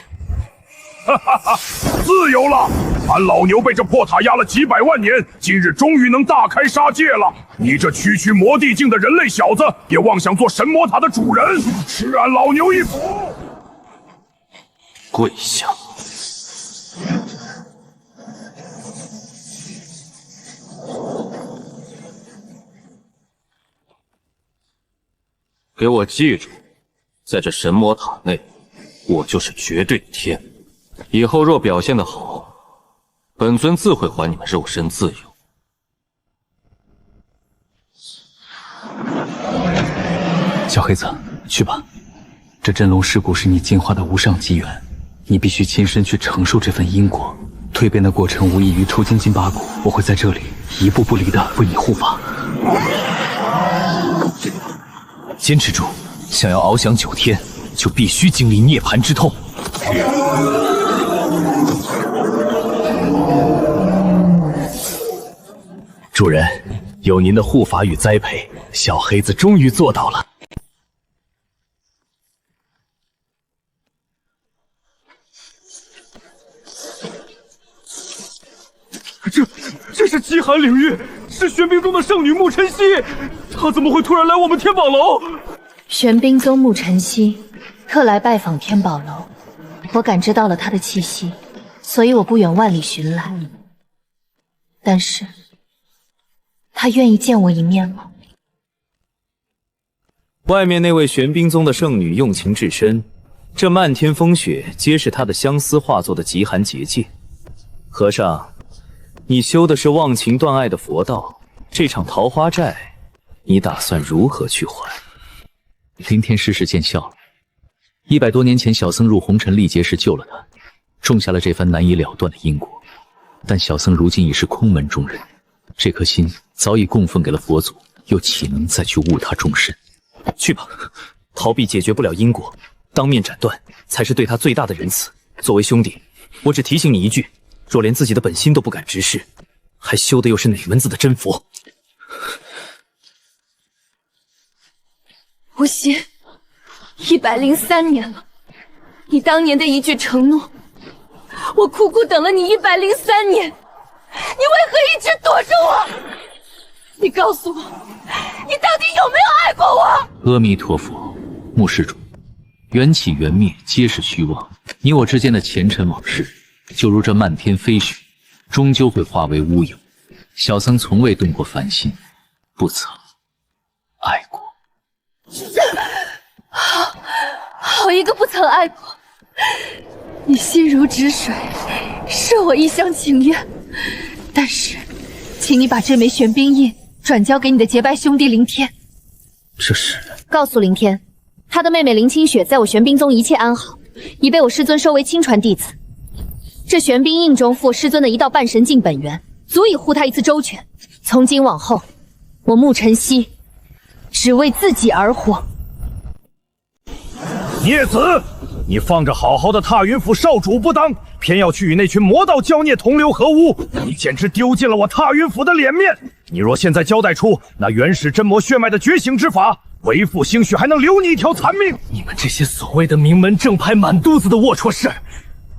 哈哈哈，自由了！俺老牛被这破塔压了几百万年，今日终于能大开杀戒了。你这区区魔帝境的人类小子，也妄想做神魔塔的主人，吃俺老牛一斧！跪下！给我记住，在这神魔塔内，我就是绝对的天。以后若表现得好，本尊自会还你们肉身自由。小黑子，去吧。这真龙尸骨是你进化的无上机缘，你必须亲身去承受这份因果。蜕变的过程无异于抽筋筋拔骨，我会在这里一步不离的为你护法。坚持住，想要翱翔9天，就必须经历涅槃之痛。主人，有您的护法与栽培，小黑子终于做到了。这是极寒领域，是玄冰宗的圣女沐晨曦，她怎么会突然来我们天宝楼？玄冰宗沐晨曦特来拜访天宝楼，我感知到了她的气息，所以我不远万里寻来。但是，她愿意见我一面吗？外面那位玄冰宗的圣女用情至深，这漫天风雪皆是她的相思化作的极寒结界。和尚，你修的是忘情断爱的佛道，这场桃花债，你打算如何去还？林天施时见效了。100多年前，小僧入红尘历劫时救了他，种下了这番难以了断的因果。但小僧如今已是空门中人，这颗心早已供奉给了佛祖，又岂能再去误他终身？去吧，逃避解决不了因果，当面斩断才是对他最大的仁慈。作为兄弟，我只提醒你一句。若连自己的本心都不敢直视，还修的又是哪门子的真佛？无心，103年了，你当年的一句承诺，我苦苦等了你103年，你为何一直躲着我？你告诉我，你到底有没有爱过我？阿弥陀佛，穆施主，缘起缘灭皆是虚妄，你我之间的前尘往事。就如这漫天飞雪，终究会化为乌有。小僧从未动过凡心，不曾爱过。好一个不曾爱过！你心如止水，是我一厢情愿。但是，请你把这枚玄冰印转交给你的结拜兄弟凌天。这是告诉凌天，他的妹妹林清雪在我玄冰宗一切安好，已被我师尊收为亲传弟子。这玄冰印中附师尊的一道半神境本源，足以护他一次周全。从今往后，我沐晨曦只为自己而活。孽子，你放着好好的踏云府少主不当，偏要去与那群魔道妖孽同流合污，你简直丢尽了我踏云府的脸面。你若现在交代出那原始真魔血脉的觉醒之法，为父兴许还能留你一条残命。你们这些所谓的名门正派满肚子的龌龊事儿，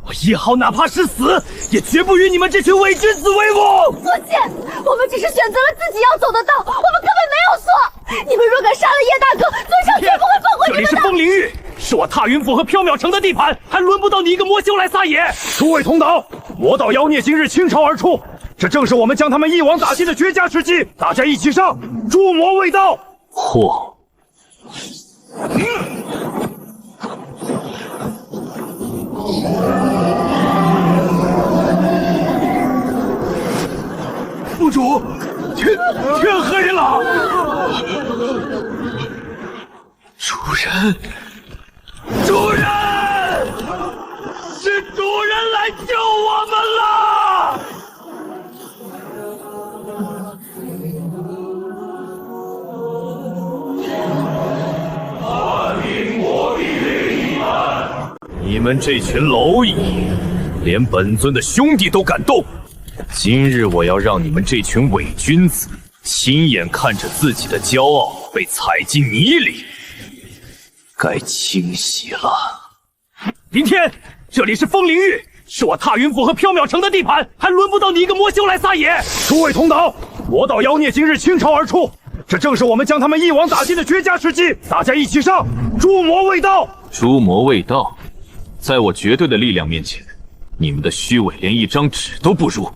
我叶浩哪怕是死，也绝不与你们这群伪君子为伍！父亲，我们只是选择了自己要走的道，我们根本没有错。你们若敢杀了叶大哥，尊上绝不会放过你们的。这里是风灵域，是我踏云府和缥缈城的地盘，还轮不到你一个魔修来撒野。诸位同党，魔道妖孽今日倾巢而出，这正是我们将他们一网打尽的绝佳时机。大家一起上，诛魔卫道！嚯！副主，天黑了。主人，主人，是来救我们了！你们这群蝼蚁，连本尊的兄弟都敢动！今日我要让你们这群伪君子亲眼看着自己的骄傲被踩进泥里，该清洗了。林天，这里是风灵域，是我踏云府和缥缈城的地盘，还轮不到你一个魔修来撒野！诸位同党，魔道妖孽今日倾巢而出，这正是我们将他们一网打尽的绝佳时机，大家一起上！诛魔卫道！诛魔卫道，在我绝对的力量面前，你们的虚伪连一张纸都不如。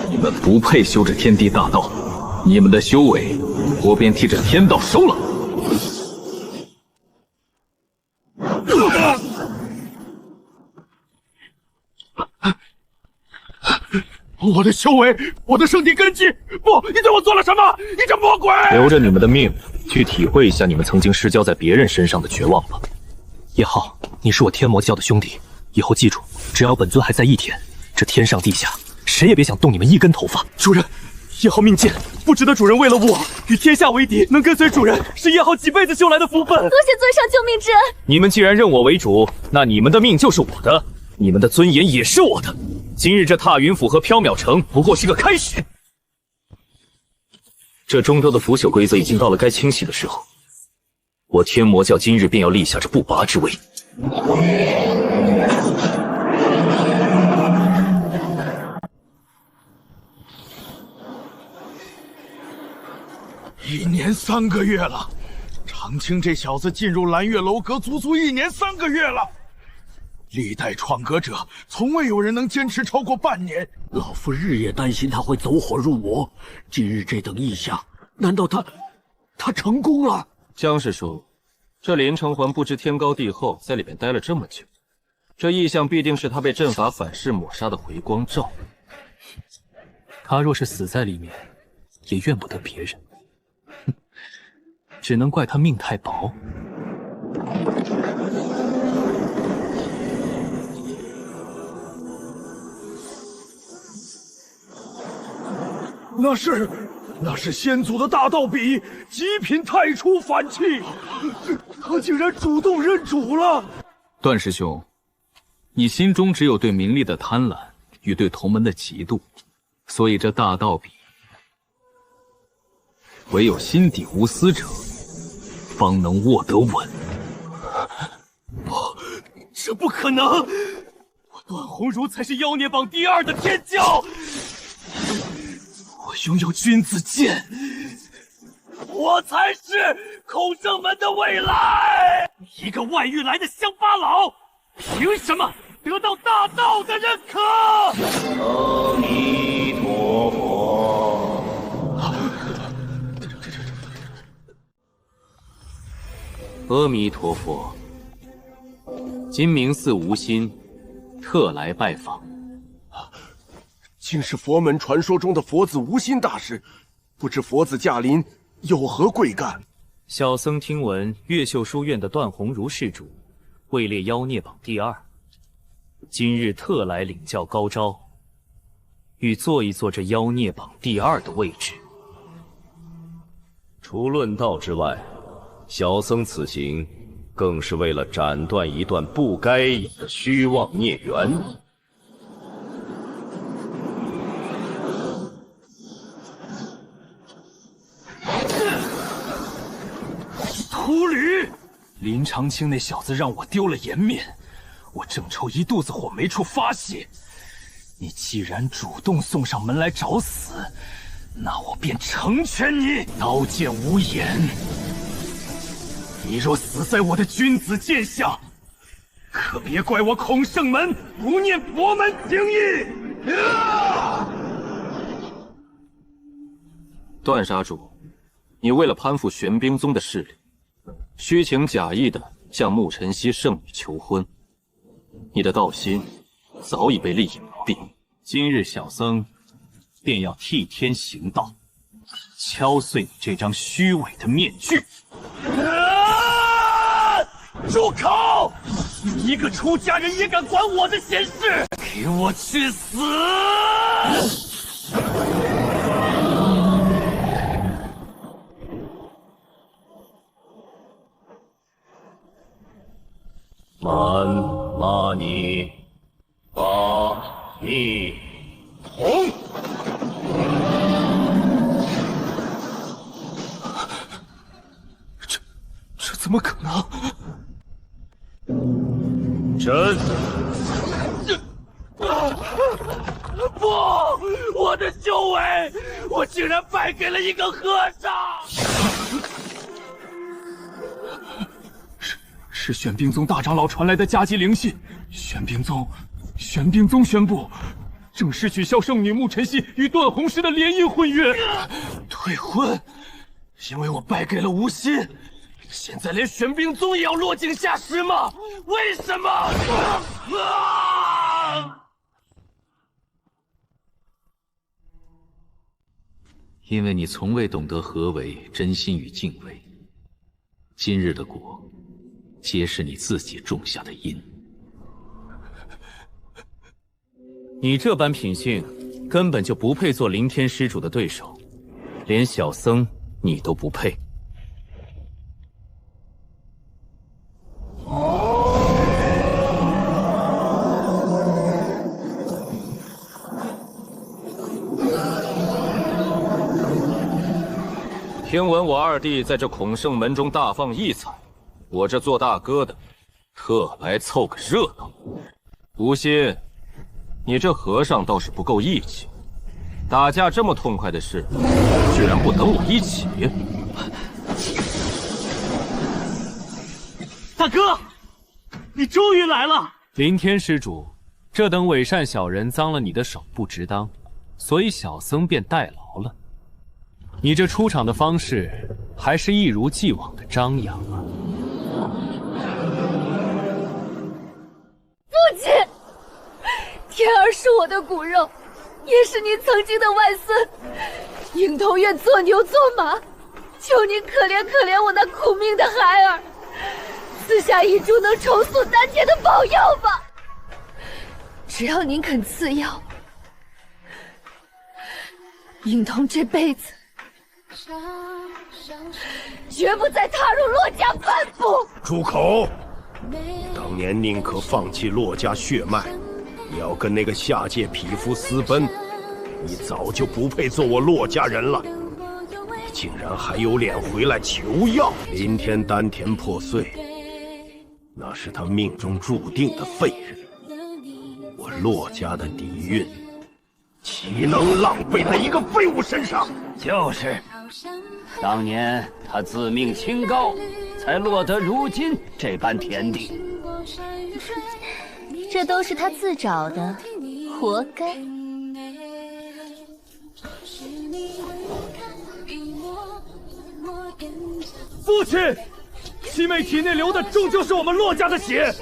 你们不配修这天地大道，你们的修为，我便替这天道收了。我的修为，我的圣地根基，不，你对我做了什么？你这魔鬼！留着你们的命，去体会一下你们曾经施交在别人身上的绝望吧。叶浩，你是我天魔教的兄弟，以后记住，只要本尊还在一天，这天上地下，谁也别想动你们一根头发。主人，叶浩命贱，不值得主人为了我与天下为敌，能跟随主人，是叶浩几辈子修来的福分。多谢尊上救命之恩。你们既然认我为主，那你们的命就是我的，你们的尊严也是我的。今日这踏云府和缥缈城不过是个开始，这中州的腐朽规则已经到了该清洗的时候。我天魔教今日便要立下这不拔之威。1年3个月了，长青这小子进入蓝月楼阁足足1年3个月了。历代创阁者从未有人能坚持超过半年。老夫日夜担心他会走火入魔，今日这等异象，难道他成功了？江师叔，这林承环不知天高地厚，在里面待了这么久，这异象必定是他被阵法反噬抹杀的回光罩。他若是死在里面，也怨不得别人，只能怪他命太薄。那是先祖的大道笔，极品太初反器，他竟然主动认主了。段师兄，你心中只有对名利的贪婪与对同门的嫉妒，所以这大道笔，唯有心底无私者，方能握得稳。不，这不可能！我段鸿儒才是妖孽榜第2的天骄。我拥有君子剑，我才是孔圣门的未来。一个外域来的乡巴佬，凭什么得到大道的认可？阿弥陀佛。阿弥陀佛。金明寺无心，特来拜访。竟是佛门传说中的佛子无心大师，不知佛子驾临有何贵干？小僧听闻越秀书院的段鸿儒施主位列妖孽榜第2，今日特来领教高招，欲坐一坐这妖孽榜第2的位置。除论道之外，小僧此行更是为了斩断一段不该有的虚妄孽缘。秃驴！林长青那小子让我丢了颜面，我正愁一肚子火没处发泄。你既然主动送上门来找死，那我便成全你，刀剑无眼。你若死在我的君子剑下，可别怪我孔圣门不念佛门情义。段杀主，你为了攀附玄冰宗的势力，虚情假意的向穆晨曦圣女求婚，你的道心早已被利益蒙蔽。今日小僧便要替天行道，敲碎你这张虚伪的面具！住口！你一个出家人也敢管我的闲事？给我去死！满玛尼巴密红。这怎么可能？真不，我的修为，我竟然败给了一个和尚！是玄冰宗大长老传来的加急灵信。玄冰宗宣布，正式取消圣女沐晨曦与段宏师的联姻婚约，退婚，因为我败给了吴昕。现在连玄冰宗也要落井下石吗？为什么？因为你从未懂得何为真心与敬畏。今日的果，皆是你自己种下的因。你这般品性，根本就不配做凌天施主的对手，连小僧你都不配。听闻我二弟在这孔圣门中大放异彩，我这做大哥的特来凑个热闹。吴昕，你这和尚倒是不够义气，打架这么痛快的事，居然不等我一起。大哥，你终于来了！凌天施主，这等伪善小人脏了你的手不值当，所以小僧便代劳了。你这出场的方式，还是一如既往的张扬啊！父亲，天儿是我的骨肉，也是您曾经的外孙。影头愿做牛做马，求您可怜可怜我那苦命的孩儿，赐下一株能重塑丹田的宝药吧。只要您肯赐药，影童这辈子绝不再踏入洛家半步。住口！当年宁可放弃洛家血脉，也要跟那个下界匹夫私奔，你早就不配做我洛家人了。你竟然还有脸回来求药！林天丹田破碎，那是他命中注定的废人。我洛家的底蕴，岂能浪费在一个废物身上？就是，当年他自命清高，才落得如今这般田地。这都是他自找的，活该。父亲，七妹体内流的终究是我们洛家的血，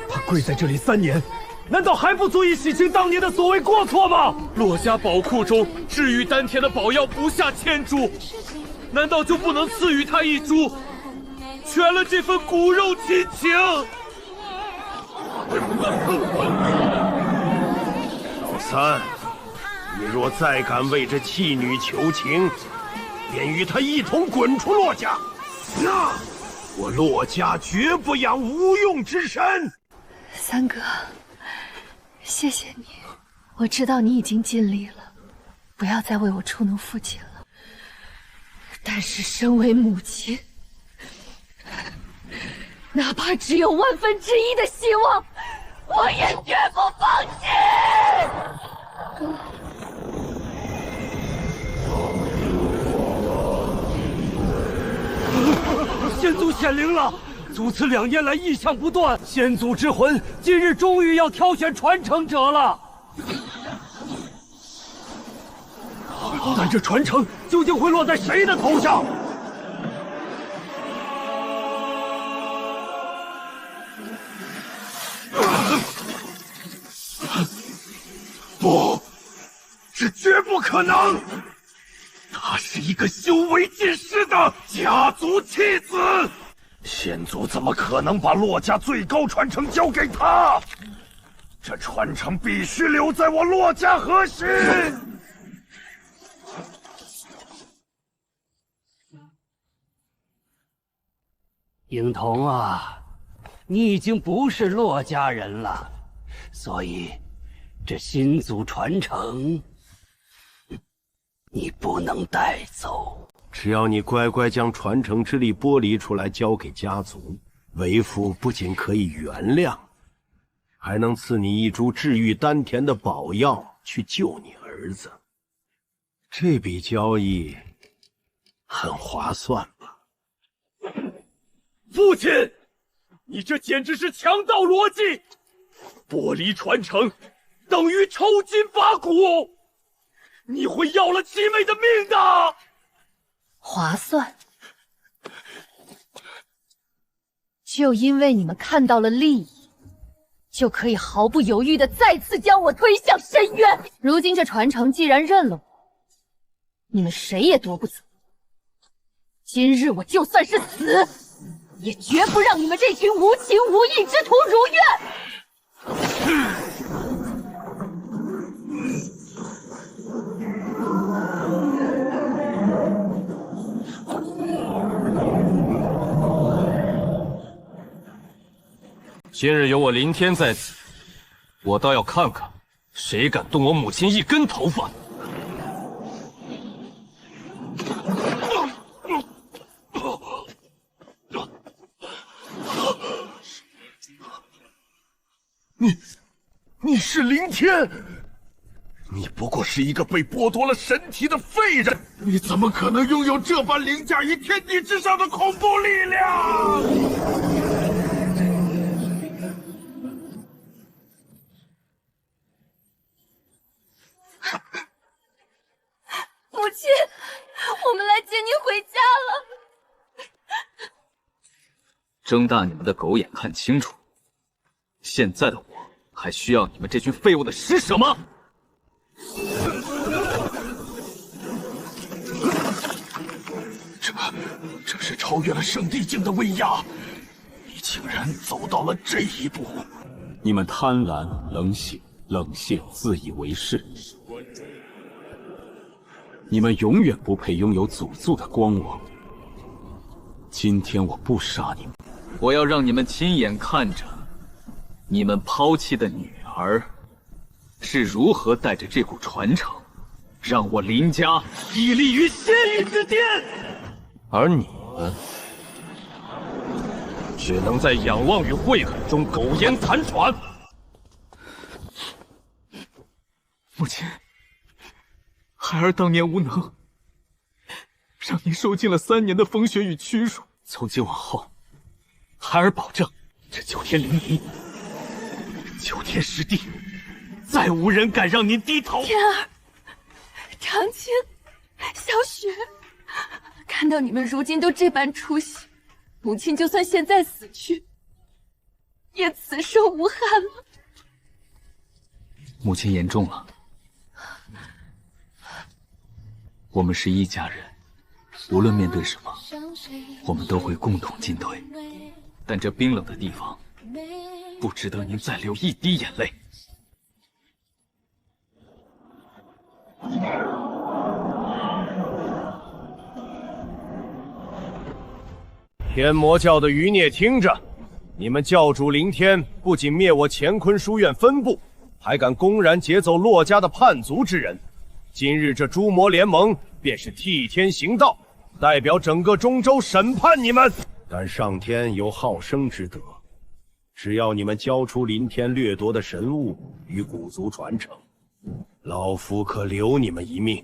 她跪在这里3年，难道还不足以洗清当年的所谓过错吗？洛家宝库中治愈丹田的宝药不下1000株，难道就不能赐予他1株，全了这份骨肉亲情？老三，你若再敢为这弃女求情，便与他一同滚出洛家。那我洛家绝不养无用之身。三哥，谢谢你，我知道你已经尽力了，不要再为我触怒父亲了。但是身为母亲，哪怕只有1/1000的希望，我也绝不放弃。先祖显灵了，祖祠2年来异象不断，先祖之魂今日终于要挑选传承者了。但这传承究竟会落在谁的头上？不，这绝不可能！她是一个修为尽失的家族弃子，先祖怎么可能把洛家最高传承交给她？这传承必须留在我洛家核心。婴童啊，你已经不是洛家人了，所以这心族传承你不能带走。只要你乖乖将传承之力剥离出来交给家族，为父不仅可以原谅，还能赐你一株治愈丹田的宝药去救你儿子。这笔交易很划算吧？父亲，你这简直是强盗逻辑！剥离传承等于抽筋拔骨，你会要了七妹的命的！划算？就因为你们看到了利益，就可以毫不犹豫的再次将我推向深渊。如今这传承既然认了我，你们谁也夺不走。今日我就算是死，也绝不让你们这群无情无义之徒如愿！今日有我林天在此，我倒要看看谁敢动我母亲一根头发。你是林天，你不过是一个被剥夺了神体的废人，你怎么可能拥有这般凌驾于天地之上的恐怖力量？母亲，我们来接您回家了。睁大你们的狗眼看清楚，现在的我还需要你们这群废物的施舍吗？这是超越了圣地境的威压，你竟然走到了这一步！你们贪婪、冷血、冷血、自以为是，你们永远不配拥有祖宗的光芒。今天我不杀你们，我要让你们亲眼看着你们抛弃的女儿是如何带着这股传承，让我林家屹立于仙域之巅。而你们只能在仰望与悔恨中苟延残喘。母亲，孩儿当年无能，让您受尽了3年的风雪与屈辱。从今往后，孩儿保证，这9天凌泥，9天实地，再无人敢让您低头。天儿，长青，小雪，看到你们如今都这般出息，母亲就算现在死去，也此生无憾了。母亲言重了，我们是一家人，无论面对什么，我们都会共同进退。但这冰冷的地方，不值得您再流一滴眼泪。天魔教的余孽听着，你们教主林天不仅灭我乾坤书院分部，还敢公然劫走洛家的叛族之人。今日这诸魔联盟便是替天行道，代表整个中州审判你们。但上天有好生之德，只要你们交出林天掠夺的神物与古族传承，老夫可留你们一命。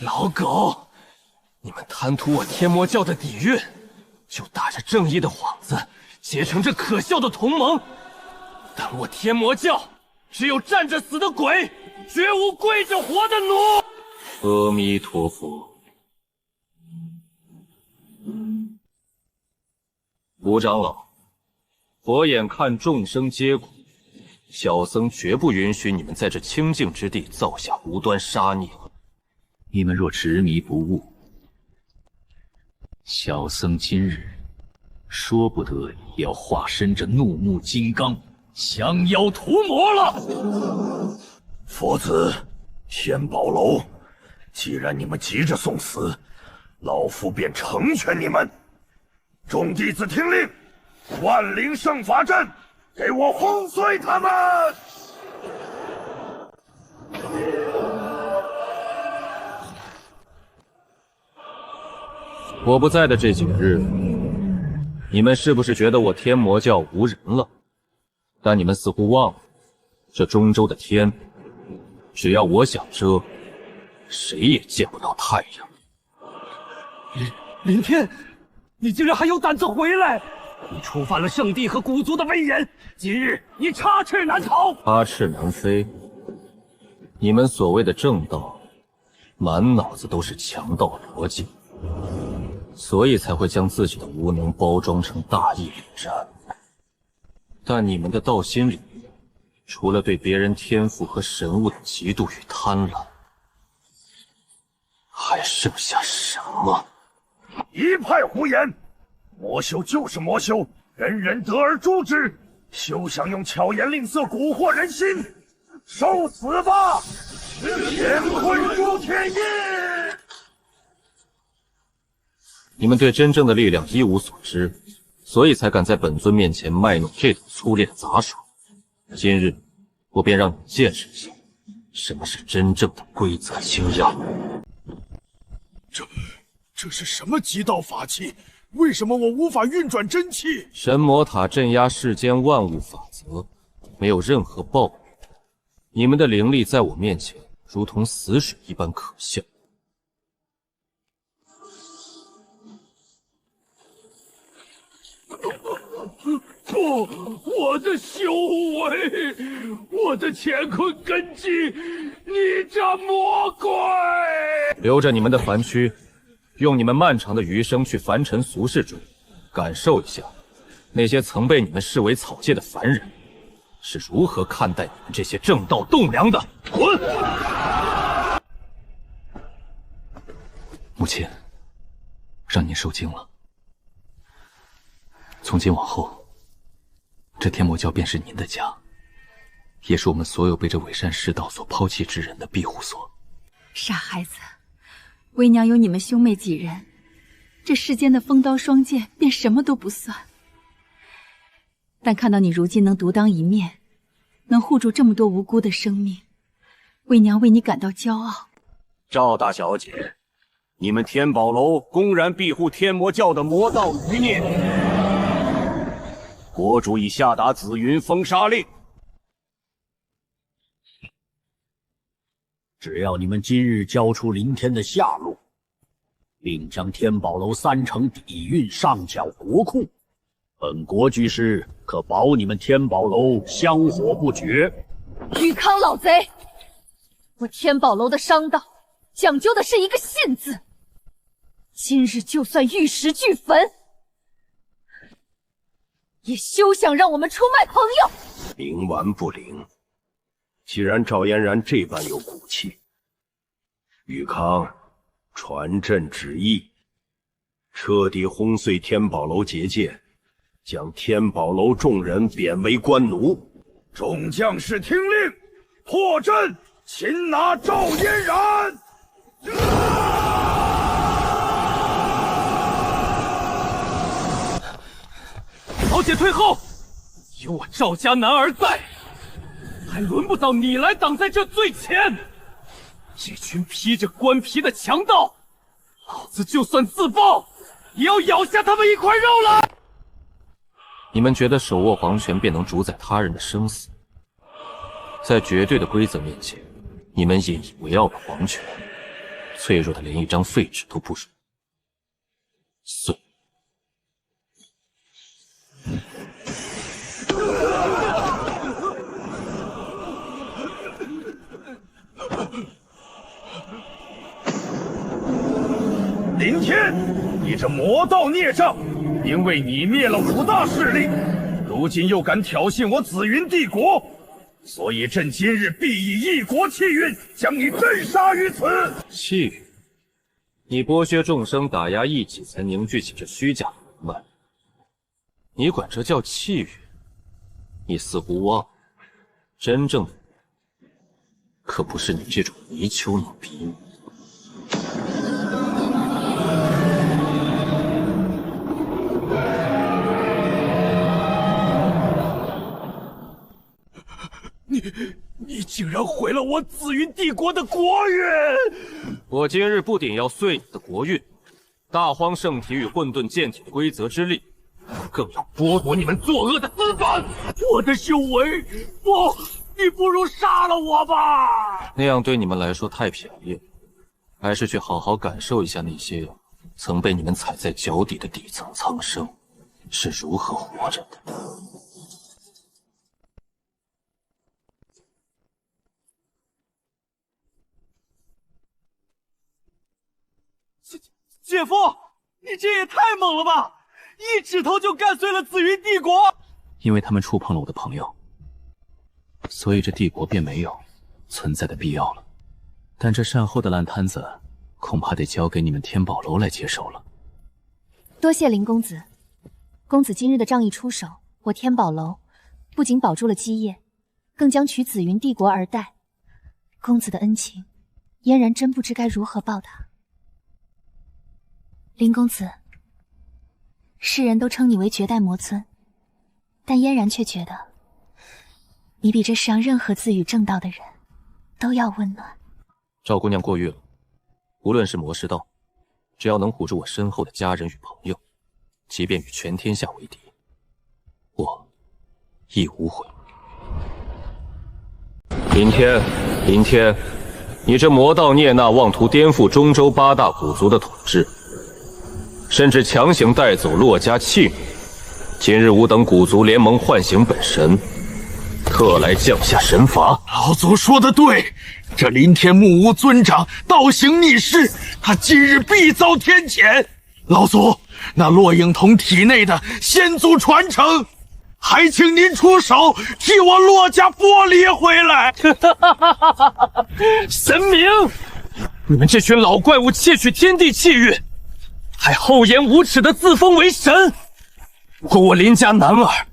老狗，你们贪图我天魔教的底蕴，就打着正义的幌子结成这可笑的同盟。但我天魔教只有站着死的鬼，绝无跪着活的奴。阿弥陀佛。吴长老，佛眼看众生皆苦，小僧绝不允许你们在这清净之地造下无端杀孽。你们若执迷不悟，小僧今日说不得也要化身这怒目金刚，降妖屠魔了。佛子，天宝楼，既然你们急着送死，老夫便成全你们。众弟子听令，万灵圣法阵，给我轰碎他们！我不在的这几个日子，你们是不是觉得我天魔教无人了？但你们似乎忘了，这中州的天，只要我想遮，谁也见不到太阳。林天，你竟然还有胆子回来！你触犯了圣地和古族的威严，今日你插翅难逃。插翅难飞。你们所谓的正道，满脑子都是强盗逻辑，所以才会将自己的无能包装成大义凛然。但你们的道心里，除了对别人天赋和神物的嫉妒与贪婪，还剩下什么？一派胡言！魔修就是魔修，人人得而诛之。休想用巧言令色蛊惑人心！受死吧！乾坤诛天印！你们对真正的力量一无所知，所以才敢在本尊面前卖弄这等粗劣的杂耍。今日，我便让你们见识一下，什么是真正的规则清压。这是什么极道法器？为什么我无法运转真气？神魔塔镇压世间万物法则，没有任何报应。你们的灵力在我面前，如同死水一般可笑。不，我的修为，我的乾坤根基，你这魔鬼！留着你们的凡躯，用你们漫长的余生去凡尘俗世中，感受一下那些曾被你们视为草芥的凡人是如何看待你们这些正道栋梁的。滚！母亲，让您受惊了。从今往后，这天魔教便是您的家，也是我们所有被这伪善世道所抛弃之人的庇护所。傻孩子，为娘有你们兄妹几人，这世间的锋刀双剑便什么都不算。但看到你如今能独当一面，能护住这么多无辜的生命，为娘为你感到骄傲。赵大小姐，你们天宝楼公然庇护天魔教的魔道余孽，国主已下达紫云封杀令。只要你们今日交出林天的下落，并将天宝楼3成底蕴上缴国库，本国居士可保你们天宝楼香火不绝。宇康老贼，我天宝楼的商道讲究的是一个信字，今日就算玉石俱焚，也休想让我们出卖朋友。灵丸不灵，既然赵嫣然这般有骨气，宇康传朕旨意，彻底轰碎天宝楼结界，将天宝楼众人贬为官奴。众将士听令，破阵，擒拿赵嫣然！老姐退后，有我赵家男儿在，还轮不到你来挡在这最前。这群披着官皮的强盗，老子就算自爆，也要咬下他们一块肉来！你们觉得手握皇权便能主宰他人的生死？在绝对的规则面前，你们引以为傲的皇权，脆弱的连一张废纸都不如。碎！林天，你这魔道孽障！因为你灭了5大势力，如今又敢挑衅我紫云帝国，所以朕今日必以一国气运将你镇杀于此。气运？你剥削众生，打压异己，才凝聚起这虚假豪迈。你管这叫气运？你似乎忘了，真正的可不是你这种泥鳅能比拟。你竟然毁了我紫云帝国的国运！我今日不仅要碎你的国运，大荒圣体与混沌剑体的规则之力，更要剥夺你们作恶的资本！我的修为，不，你不如杀了我吧！那样对你们来说太便宜了，还是去好好感受一下那些曾被你们踩在脚底的底层苍生是如何活着的。姐夫，你这也太猛了吧！一指头就干碎了紫云帝国。因为他们触碰了我的朋友，所以这帝国便没有存在的必要了。但这善后的烂摊子，恐怕得交给你们天宝楼来接手了。多谢林公子，公子今日的仗义出手，我天宝楼不仅保住了基业，更将取紫云帝国而代。公子的恩情，嫣然真不知该如何报答。林公子，世人都称你为绝代魔尊，但嫣然却觉得你比这世上任何自诩正道的人都要温暖。赵姑娘过誉了，无论是魔师道，只要能护住我身后的家人与朋友，即便与全天下为敌，我亦无悔。林天，你这魔道聂那妄图颠覆中州八大古族的统治，甚至强行带走洛家器皿。今日吾等古族联盟唤醒本神，特来降下神罚。老祖说的对，这林天木屋尊长倒行逆施，他今日必遭天谴。老祖，那骆影童体内的先祖传承，还请您出手替我骆家剥离回来。神明，你们这群老怪物窃取天地气运，还厚颜无耻的自封为神！如果我林家男儿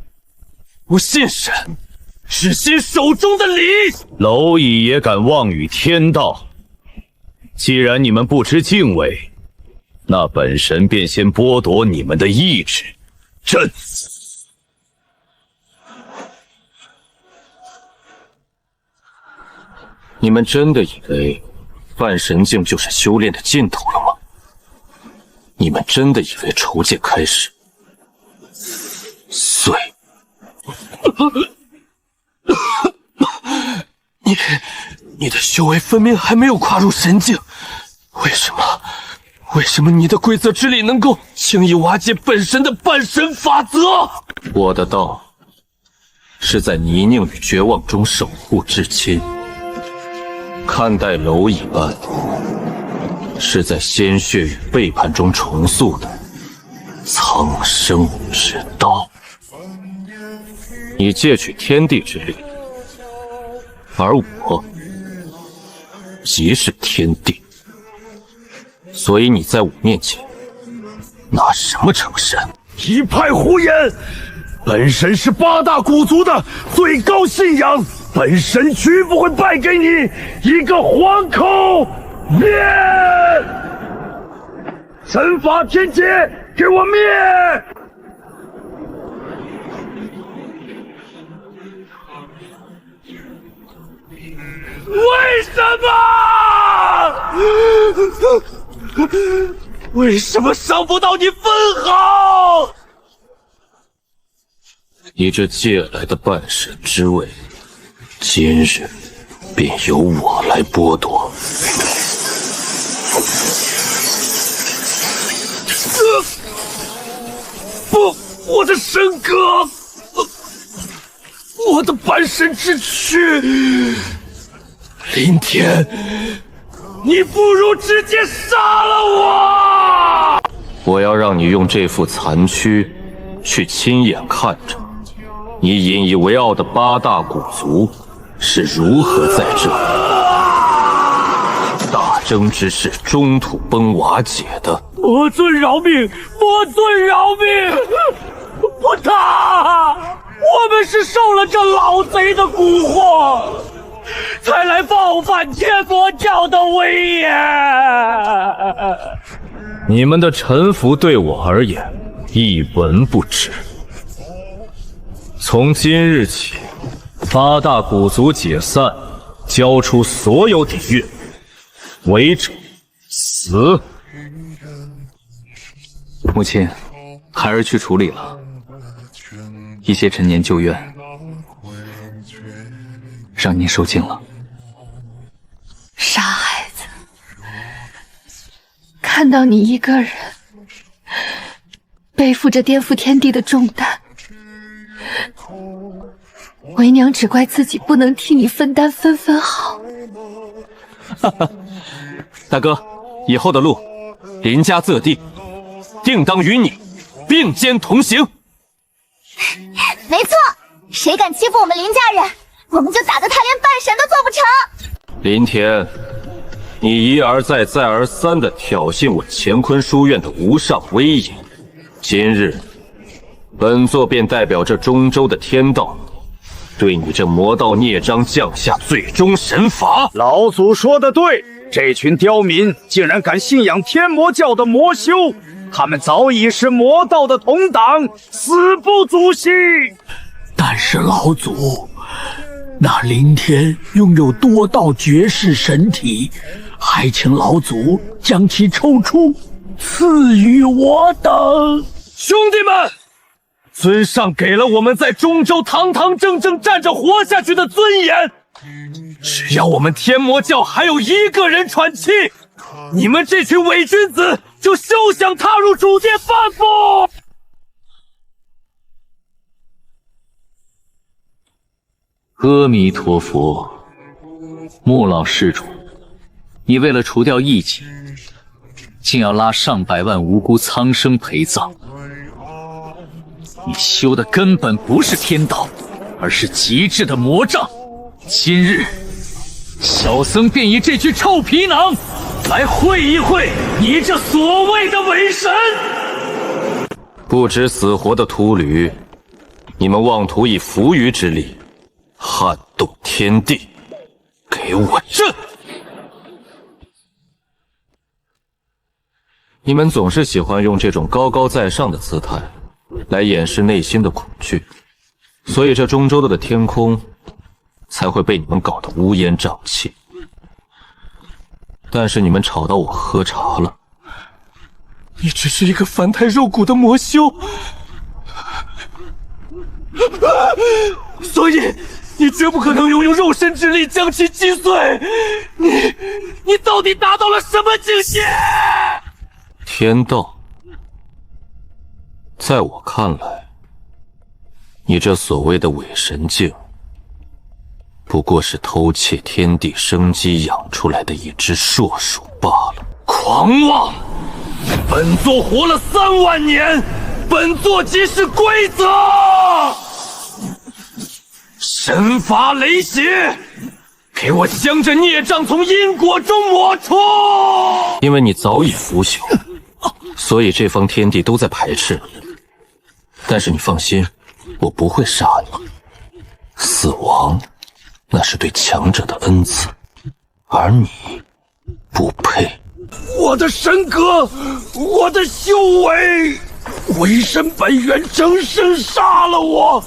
不信神，只信手中的礼，蝼蚁也敢妄语天道！既然你们不知敬畏，那本神便先剥夺你们的意志。朕。你们真的以为半神境就是修炼的尽头了吗？你们真的以为筹界开始碎？你的修为分明还没有跨入神境，为什么你的规则之力能够轻易瓦解本神的半神法则？我的道是在泥泞与绝望中守护至今，看待蝼蚁般是在鲜血与背叛中重塑的苍生之道。你借取天地之力，而我即是天地，所以你在我面前拿什么成神？一派胡言！本神是八大古族的最高信仰，本神绝不会败给你一个黄口！灭！神法天劫，给我灭！为什么？为什么伤不到你分毫？你这借来的半神之位，今日便由我来剥夺。不，我的神哥，我的半神之躯，林天，你不如直接杀了我！我要让你用这副残躯去亲眼看着你引以为傲的八大古族是如何在这大争之势中土崩瓦解的。魔尊饶命！魔尊饶命！不打！我们是受了这老贼的蛊惑，才来报反天魔教的威严。你们的臣服对我而言一文不值。从今日起，8大古族解散，交出所有底蕴，违者死。母亲，孩儿去处理了。一些陈年旧怨，让您受尽了。傻孩子，看到你一个人背负着颠覆天地的重担，为娘只怪自己不能替你分担分分好。哈哈，大哥，以后的路，林家择地，定当与你并肩同行。没错，谁敢欺负我们林家人，我们就打得他连半神都做不成。林田，你一而再再而三地挑衅我乾坤书院的无上威严，今日本座便代表这中州的天道，对你这魔道孽障降下最终神罚。老祖说的对，这群刁民竟然敢信仰天魔教的魔修，他们早已是魔道的同党，死不足惜。但是老祖，那林天拥有多道绝世神体，还请老祖将其抽出，赐予我等。兄弟们，尊上给了我们在中州堂堂正正站着活下去的尊严，只要我们天魔教还有一个人喘气，你们这群伪君子就休想踏入主界半步！阿弥陀佛，穆老施主，你为了除掉异己，竟要拉上百万无辜苍生陪葬。你修的根本不是天道，而是极致的魔障。今日，小僧便以这具臭皮囊来会一会你这所谓的伪神。不知死活的秃驴，你们妄图以浮鱼之力撼动天地，给我震！你们总是喜欢用这种高高在上的姿态来掩饰内心的恐惧，所以这中州的天空才会被你们搞得乌烟瘴气。但是你们吵到我喝茶了，你只是一个凡胎肉骨的魔修，所以你绝不可能拥有肉身之力将其击碎。你到底达到了什么境界？天道，在我看来，你这所谓的伪神境，不过是偷窃天地生机养出来的一只硕鼠罢了。狂妄！本座活了3万年，本座即是规则。神罚雷劫，给我将这孽障从因果中抹除！因为你早已腐朽，所以这方天地都在排斥你。但是你放心，我不会杀你。死亡，那是对强者的恩赐，而你不配。我的神格，我的修为，为神本源正身杀了我，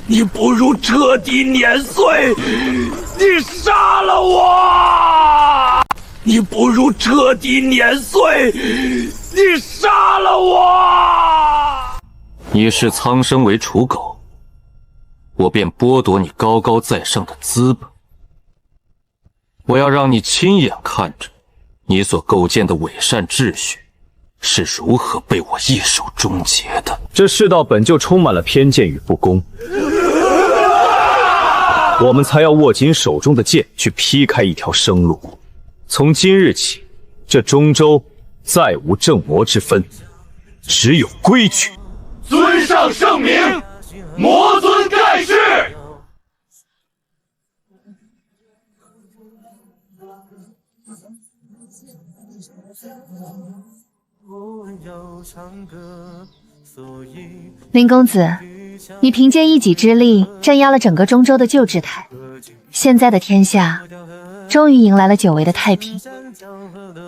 你不如彻底碾碎！你杀了我！你不如彻底碾碎！你杀了我！你视苍生为刍狗，我便剥夺你高高在上的资本。我要让你亲眼看着你所构建的伪善秩序是如何被我一手终结的。这世道本就充满了偏见与不公，我们才要握紧手中的剑去劈开一条生路。从今日起，这中州再无正魔之分，只有规矩。尊上圣明，魔尊盖世。林公子，你凭借一己之力镇压了整个中州的旧制台，现在的天下终于迎来了久违的太平。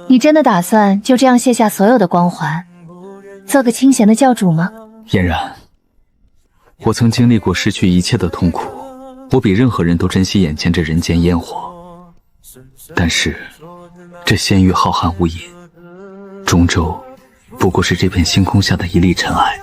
你真的打算就这样卸下所有的光环，做个清闲的教主吗？嫣然，我曾经历过失去一切的痛苦，我比任何人都珍惜眼前这人间烟火。但是，这仙域浩瀚无垠，中州不过是这片星空下的一粒尘埃。